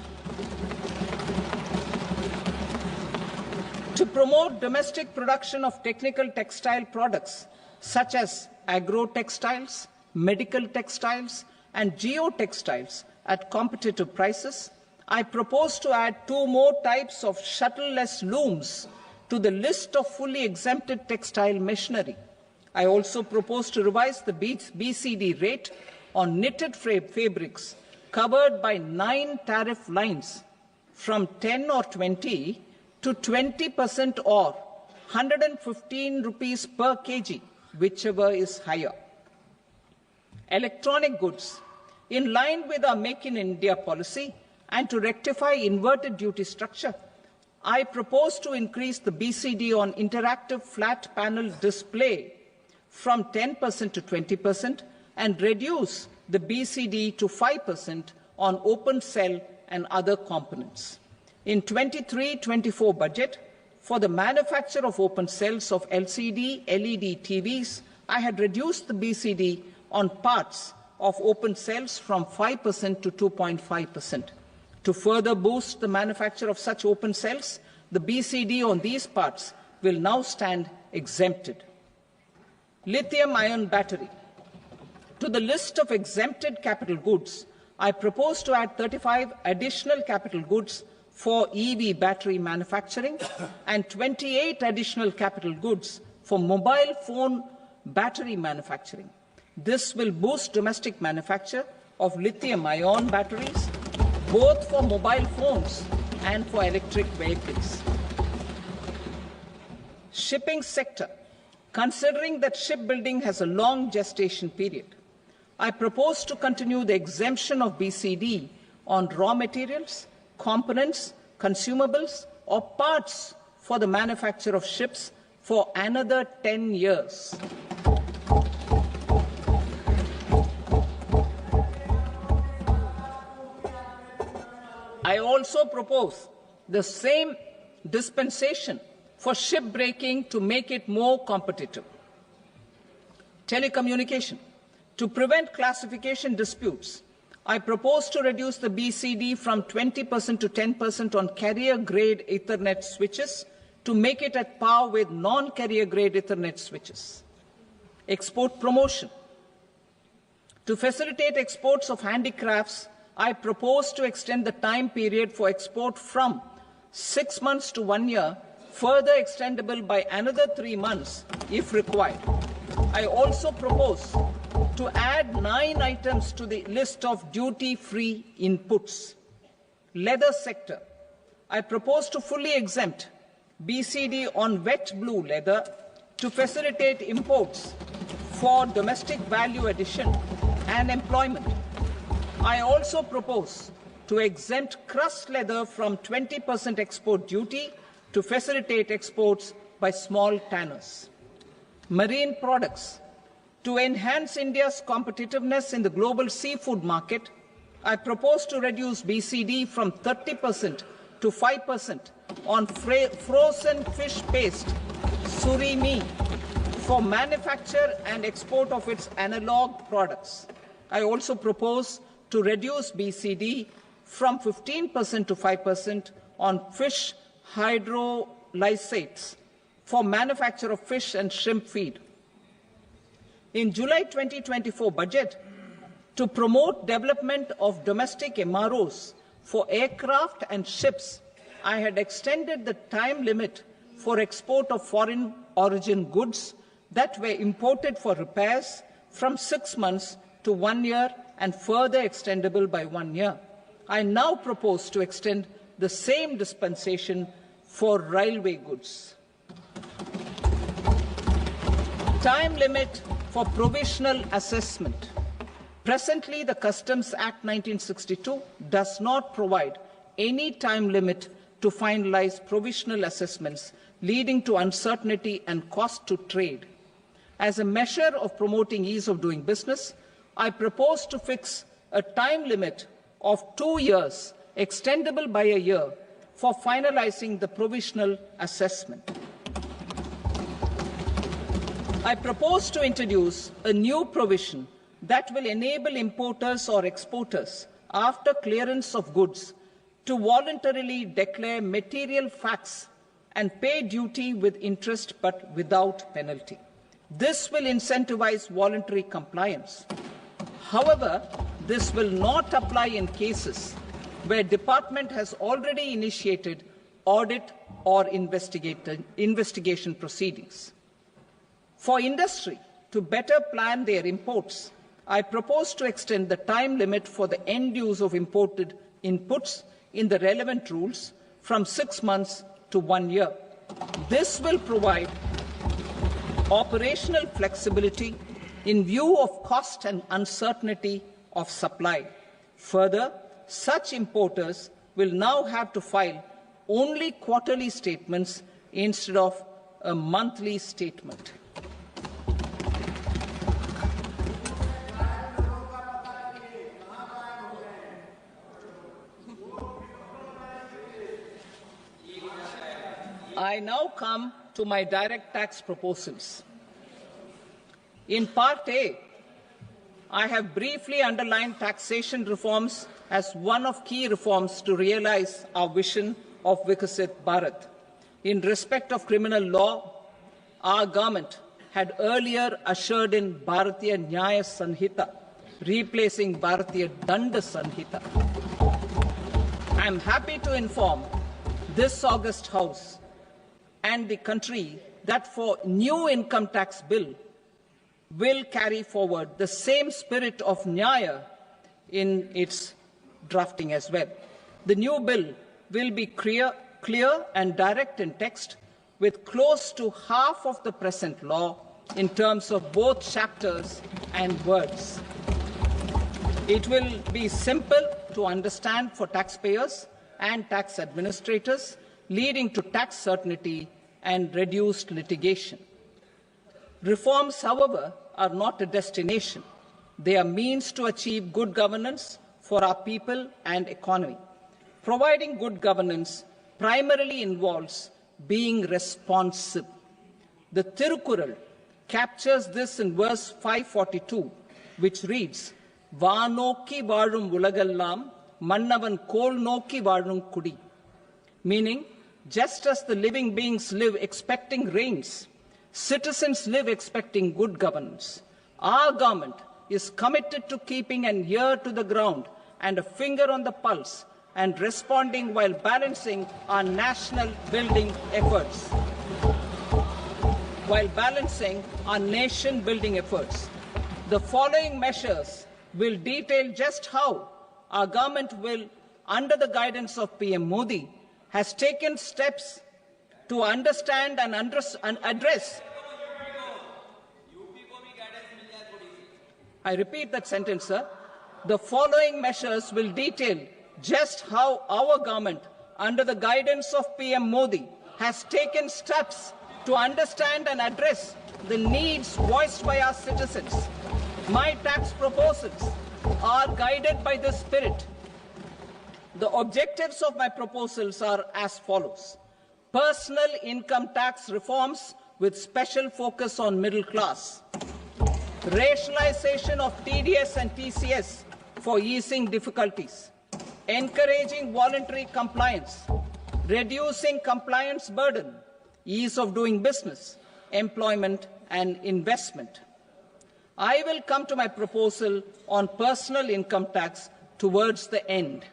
To promote domestic production of technical textile products such as agro-textiles, medical textiles, and geotextiles at competitive prices, I propose to add 2 more types of shuttle-less looms to the list of fully exempted textile machinery. I also propose to revise the BCD rate on knitted fabrics covered by 9 tariff lines from 10 or 20 to 20% or 115 rupees per kg, whichever is higher. Electronic goods. In line with our Make in India policy and to rectify inverted duty structure, I propose to increase the BCD on interactive flat panel display from 10% to 20% and reduce the BCD to 5% on open cell and other components. In 23-24 budget, for the manufacture of open cells of LCD, LED TVs, I had reduced the BCD on parts of open cells from 5% to 2.5%. To further boost the manufacture of such open cells, the BCD on these parts will now stand exempted. Lithium-ion battery. To the list of exempted capital goods, I propose to add 35 additional capital goods for EV battery manufacturing and 28 additional capital goods for mobile phone battery manufacturing. This will boost domestic manufacture of lithium-ion batteries, both for mobile phones and for electric vehicles. Shipping sector. Considering that shipbuilding has a long gestation period, I propose to continue the exemption of BCD on raw materials, components, consumables, or parts for the manufacture of ships for another 10 years. I also propose the same dispensation for shipbreaking to make it more competitive. Telecommunication. To prevent classification disputes, I propose to reduce the BCD from 20% to 10% on carrier-grade Ethernet switches to make it at par with non-carrier-grade Ethernet switches. Export promotion. To facilitate exports of handicrafts, I propose to extend the time period for export from 6 months to 1 year, further extendable by another 3 months if required. I also propose to add 9 items to the list of duty-free inputs. Leather sector. I propose to fully exempt BCD on wet blue leather to facilitate imports for domestic value addition and employment. I also propose to exempt crust leather from 20% export duty to facilitate exports by small tanners. Marine products. To enhance India's competitiveness in the global seafood market, I propose to reduce BCD from 30% to 5% on frozen fish paste, surimi, for manufacture and export of its analog products. I also propose to reduce BCD from 15% to 5% on fish hydrolysates for manufacture of fish and shrimp feed. In July 2024 budget, to promote development of domestic MROs for aircraft and ships, I had extended the time limit for export of foreign origin goods that were imported for repairs from 6 months to 1 year and further extendable by 1 year. I now propose to extend the same dispensation for railway goods. Time limit for provisional assessment. Presently, the Customs Act 1962 does not provide any time limit to finalize provisional assessments, leading to uncertainty and cost to trade. As a measure of promoting ease of doing business, I propose to fix a time limit of 2 years, extendable by a year, for finalizing the provisional assessment. I propose to introduce a new provision that will enable importers or exporters, after clearance of goods, to voluntarily declare material facts and pay duty with interest but without penalty. This will incentivize voluntary compliance. However, this will not apply in cases where department has already initiated audit or investigation proceedings. For industry to better plan their imports, I propose to extend the time limit for the end use of imported inputs in the relevant rules from 6 months to 1 year. This will provide operational flexibility in view of cost and uncertainty of supply. Further, such importers will now have to file only quarterly statements instead of a monthly statement. I now come to my direct tax proposals. In Part A, I have briefly underlined taxation reforms as one of key reforms to realize our vision of Vikasit Bharat. In respect of criminal law, our government had earlier ushered in Bharatiya Nyaya Sanhita, replacing Bharatiya Danda Sanhita. I am happy to inform this august House and the country that for new income tax bill will carry forward the same spirit of Nyaya in its drafting as well. The new bill will be clear and direct in text, with close to half of the present law in terms of both chapters and words. It will be simple to understand for taxpayers and tax administrators, leading to tax certainty and reduced litigation. Reforms, however, are not a destination. They are means to achieve good governance for our people and economy. Providing good governance primarily involves being responsive. The Tirukkural captures this in verse 542, which reads, Vaanokki vaazhum ulagallam, mannavan kol nokki vaazhum kudi. Meaning, just as the living beings live expecting rains, citizens live expecting good governance. Our government is committed to keeping an ear to the ground and a finger on the pulse and responding while balancing our national building efforts. The following measures will detail just how our government will, under the guidance of PM Modi, has taken steps to understand and address. I repeat that sentence, sir. The following measures will detail just how our government, under the guidance of PM Modi, has taken steps to understand and address the needs voiced by our citizens. My tax proposals are guided by this spirit. The objectives of my proposals are as follows. Personal income tax reforms with special focus on middle class. Rationalization of TDS and TCS for easing difficulties. Encouraging voluntary compliance. Reducing compliance burden. Ease of doing business. Employment and investment. I will come to my proposal on personal income tax towards the end.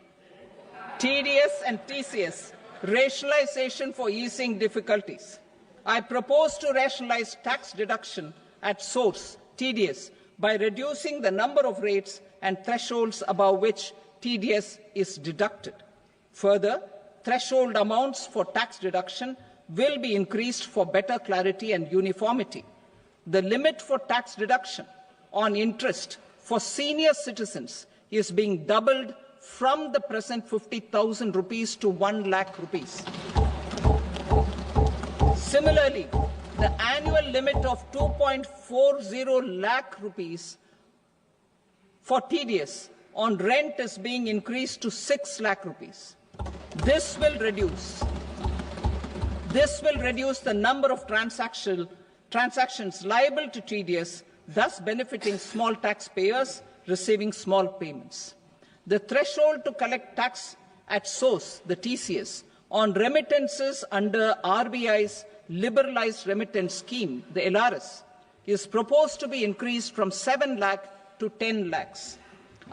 TDS and TCS, rationalization for easing difficulties. I propose to rationalize tax deduction at source, TDS, by reducing the number of rates and thresholds above which TDS is deducted. Further, threshold amounts for tax deduction will be increased for better clarity and uniformity. The limit for tax deduction on interest for senior citizens is being doubled from the present 50,000 rupees to 1 lakh rupees. Similarly, the annual limit of 2.40 lakh rupees for TDS on rent is being increased to 6 lakh rupees. This will reduce the number of transactions liable to TDS, thus benefiting small taxpayers receiving small payments. The threshold to collect tax at source, the TCS, on remittances under RBI's liberalized remittance scheme, the LRS, is proposed to be increased from 7 lakh to 10 lakhs.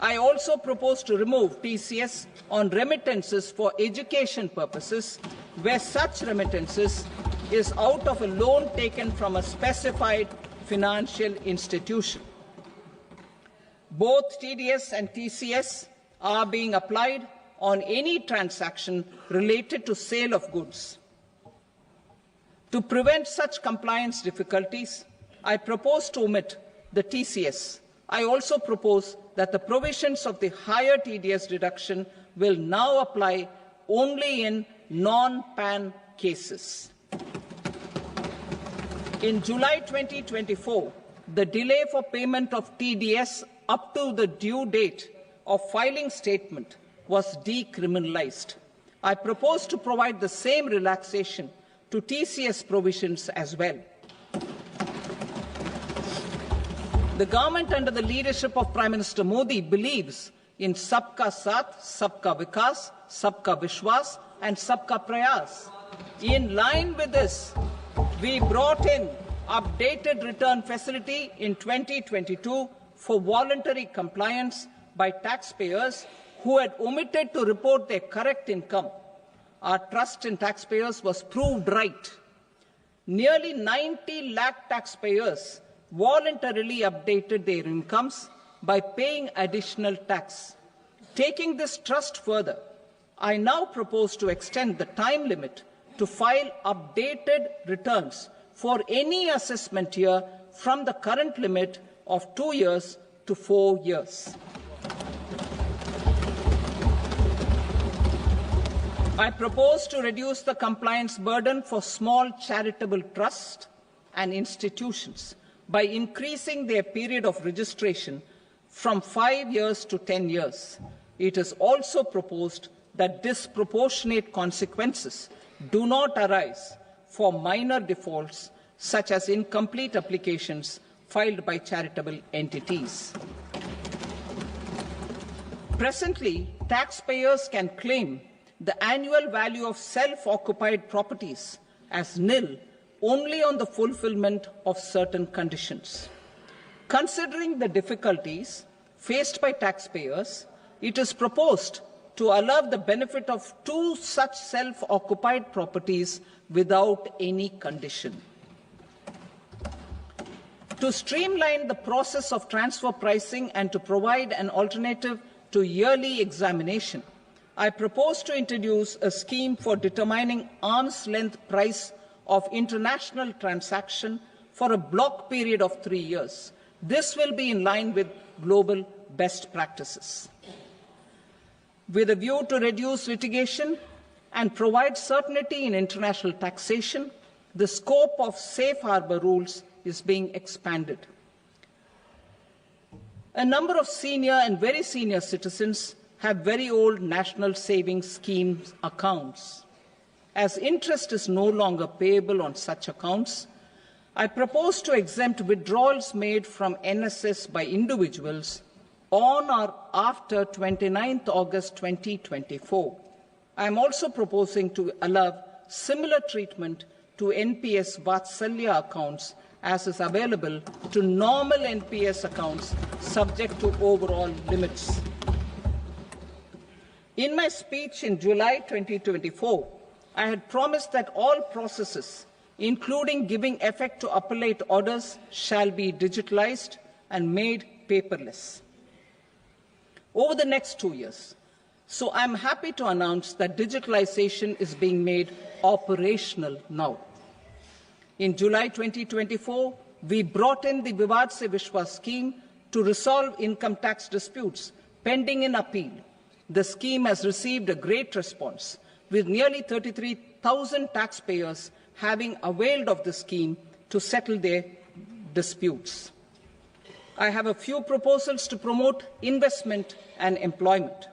I also propose to remove TCS on remittances for education purposes, where such remittances is out of a loan taken from a specified financial institution. Both TDS and TCS are being applied on any transaction related to sale of goods. To prevent such compliance difficulties, I propose to omit the TCS. I also propose that the provisions of the higher TDS deduction will now apply only in non-PAN cases. In July 2024, the delay for payment of TDS up to the due date of filing statement was decriminalized. I propose to provide the same relaxation to TCS provisions as well. The government under the leadership of Prime Minister Modi believes in Sabka Saath, Sabka Vikas, Sabka Vishwas and Sabka Prayas. In line with this, we brought in updated return facility in 2022 for voluntary compliance by taxpayers who had omitted to report their correct income. Our trust in taxpayers was proved right. Nearly 90 lakh taxpayers voluntarily updated their incomes by paying additional tax. Taking this trust further, I now propose to extend the time limit to file updated returns for any assessment year from the current limit of 2 years to 4 years. I propose to reduce the compliance burden for small charitable trusts and institutions by increasing their period of registration from 5 years to 10 years. It is also proposed that disproportionate consequences do not arise for minor defaults such as incomplete applications filed by charitable entities. Presently, taxpayers can claim the annual value of self-occupied properties as nil only on the fulfillment of certain conditions. Considering the difficulties faced by taxpayers, it is proposed to allow the benefit of 2 such self-occupied properties without any condition. To streamline the process of transfer pricing and to provide an alternative to yearly examination, I propose to introduce a scheme for determining arm's length price of international transaction for a block period of 3 years. This will be in line with global best practices. With a view to reduce litigation and provide certainty in international taxation, the scope of safe harbor rules is being expanded. A number of senior and very senior citizens have very old national savings scheme accounts. As interest is no longer payable on such accounts, I propose to exempt withdrawals made from NSS by individuals on or after 29th August 2024. I am also proposing to allow similar treatment to NPS Vatsalya accounts as is available to normal NPS accounts subject to overall limits. In my speech in July 2024, I had promised that all processes, including giving effect to appellate orders, shall be digitalized and made paperless over the next 2 years. So I'm happy to announce that digitalization is being made operational now. In July 2024, we brought in the Vivad Se Vishwas scheme to resolve income tax disputes pending in appeal. The scheme has received a great response, with nearly 33,000 taxpayers having availed of the scheme to settle their disputes. I have a few proposals to promote investment and employment.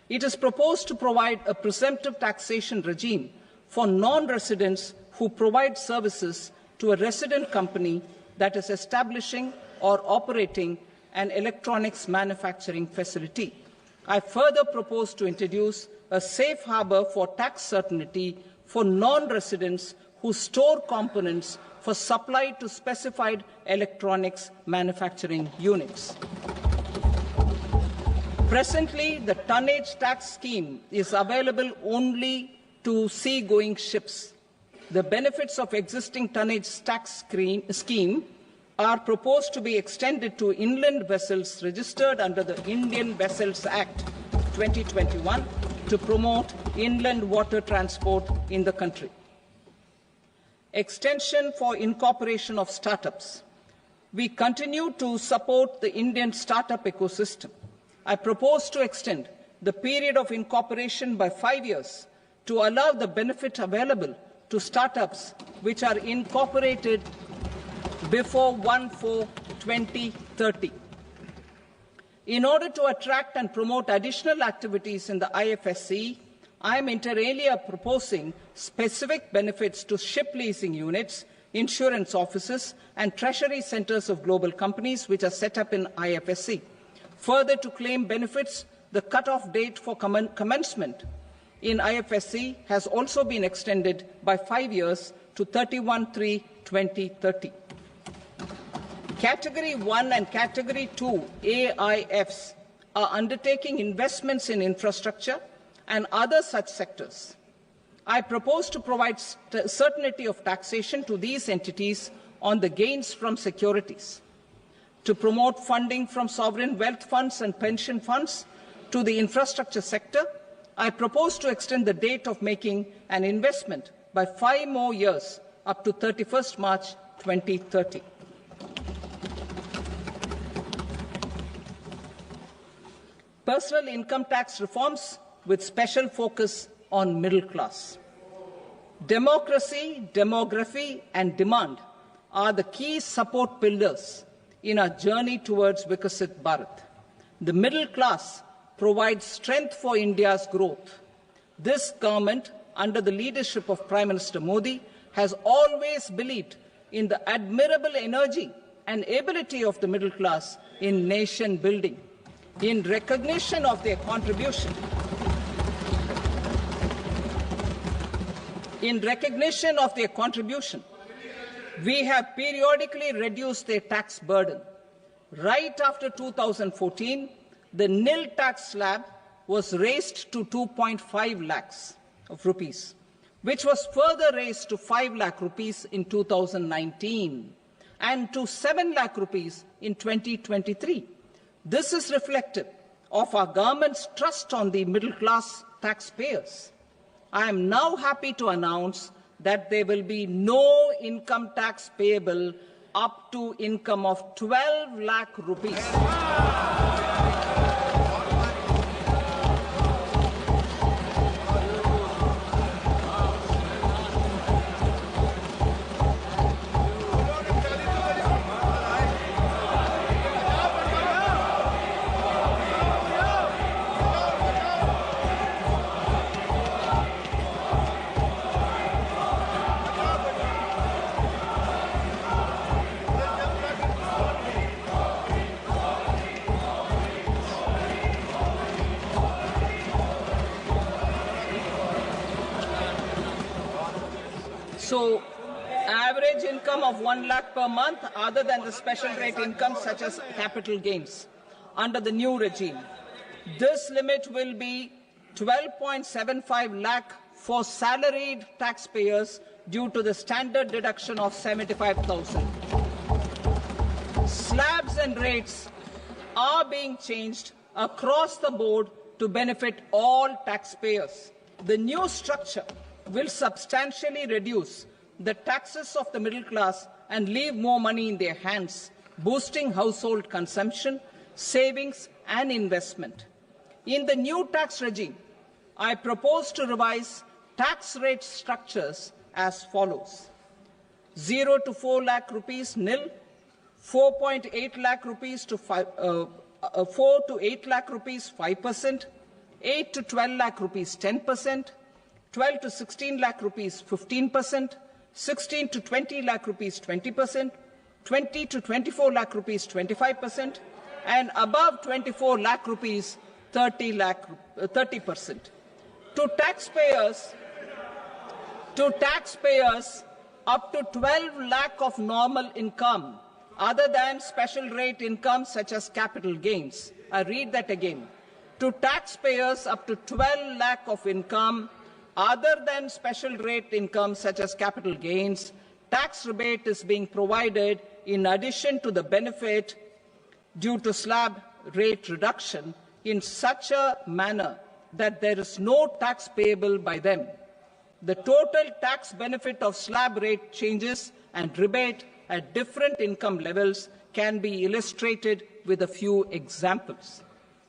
It is proposed to provide a presumptive taxation regime for non-residents who provide services to a resident company that is establishing or operating an electronics manufacturing facility. I further propose to introduce a safe harbor for tax certainty for non-residents who store components for supply to specified electronics manufacturing units. Presently, the tonnage tax scheme is available only to sea-going ships. The benefits of existing tonnage tax scheme are proposed to be extended to inland vessels registered under the Indian Vessels Act 2021 to promote inland water transport in the country. Extension for incorporation of startups. We continue to support the Indian startup ecosystem. I propose to extend the period of incorporation by 5 years to allow the benefit available to startups which are incorporated before 1/4/2030. In order to attract and promote additional activities in the IFSC, I am inter alia proposing specific benefits to ship leasing units, insurance offices, and treasury centers of global companies which are set up in IFSC. Further, to claim benefits, the cut-off date for commencement in IFSC has also been extended by 5 years to 31/3/2030. Category 1 and Category 2 AIFs are undertaking investments in infrastructure and other such sectors. I propose to provide certainty of taxation to these entities on the gains from securities, to promote funding from sovereign wealth funds and pension funds to the infrastructure sector. I propose to extend the date of making an investment by 5 more years up to 31st March 2030. Personal income tax reforms with special focus on middle class. Democracy, demography, and demand are the key support pillars in our journey towards Vikasit Bharat. The middle class provides strength for India's growth. This government, under the leadership of Prime Minister Modi, has always believed in the admirable energy and ability of the middle class in nation building. In recognition of their contribution, we have periodically reduced their tax burden. Right after 2014, the nil tax slab was raised to 2.5 lakhs of rupees, which was further raised to 5 lakh rupees in 2019 and to 7 lakh rupees in 2023. This is reflective of our government's trust on the middle-class taxpayers. I am now happy to announce that there will be no income tax payable up to income of 12 lakh rupees. So, average income of 1 lakh per month, other than the special rate income such as capital gains, under the new regime. This limit will be 12.75 lakh for salaried taxpayers due to the standard deduction of 75,000. Slabs and rates are being changed across the board to benefit all taxpayers. The new structure will substantially reduce the taxes of the middle class and leave more money in their hands, boosting household consumption, savings and investment. In the new tax regime, I propose to revise tax rate structures as follows: 0 to 4 lakh rupees nil, 4.8 lakh rupees to 4 to 8 lakh rupees 5%, 8 to 12 lakh rupees 10%, 12 to 16 lakh rupees 15%, 16 to 20 lakh rupees 20%, 20 to 24 lakh rupees 25%, and above 24 lakh rupees 30%. To taxpayers up to 12 lakh of normal income, other than special rate income such as capital gains. I read that again. To taxpayers up to 12 lakh of income, other than special rate income such as capital gains, tax rebate is being provided in addition to the benefit due to slab rate reduction in such a manner that there is no tax payable by them. The total tax benefit of slab rate changes and rebate at different income levels can be illustrated with a few examples.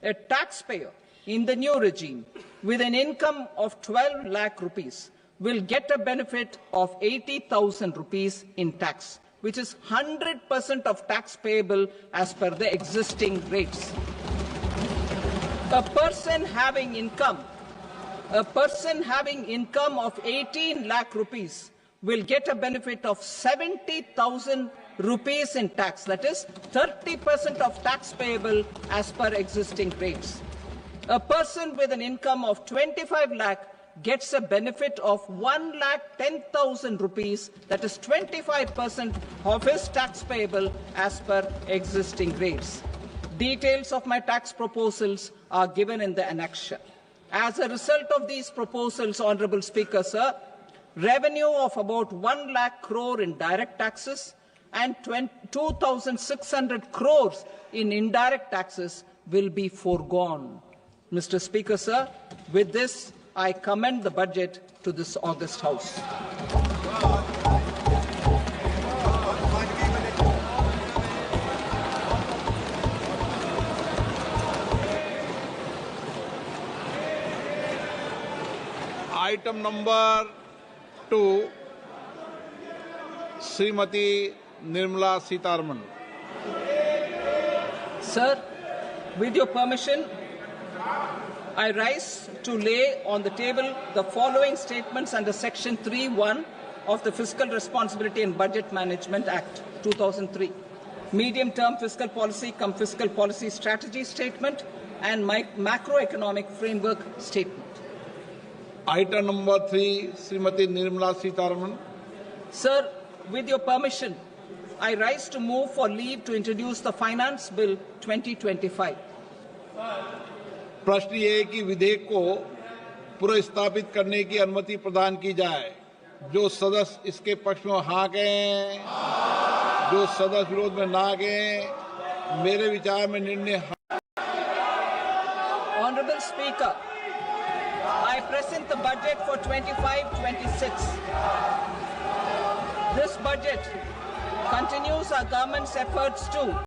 A taxpayer in the new regime with an income of 12 lakh rupees will get a benefit of 80,000 rupees in tax, which is 100% of tax payable as per the existing rates. A person having income of 18 lakh rupees will get a benefit of 70,000 rupees in tax, that is 30% of tax payable as per existing rates. A person with an income of 25 lakh gets a benefit of 1,10,000 rupees, that is 25% of his tax payable as per existing rates. Details of my tax proposals are given in the annexure. As a result of these proposals, Honourable Speaker, sir, revenue of about 1 lakh crore in direct taxes and 2,600 crores in indirect taxes will be foregone. Mr. Speaker, sir, with this, I commend the budget to this august House. Item number 2, Srimati Nirmala Sitharaman. Sir, with your permission, I rise to lay on the table the following statements under Section 3(1) of the Fiscal Responsibility and Budget Management Act, 2003. Medium-term fiscal policy cum fiscal policy strategy statement and macroeconomic framework statement. Item number 3, Srimati Nirmala Sitharaman. Sir, with your permission, I rise to move for leave to introduce the Finance Bill 2025. प्रश्न ये है कि विधेयक को पुनर्स्थापित करने की अनुमति प्रदान की जाए। जो सदस्य इसके पक्ष में हाँ कहें, जो सदस्य विरोध में ना कहें। मेरे विचार में निर्णय। Honorable Speaker, I present the budget for 25-26. This budget continues our government's efforts to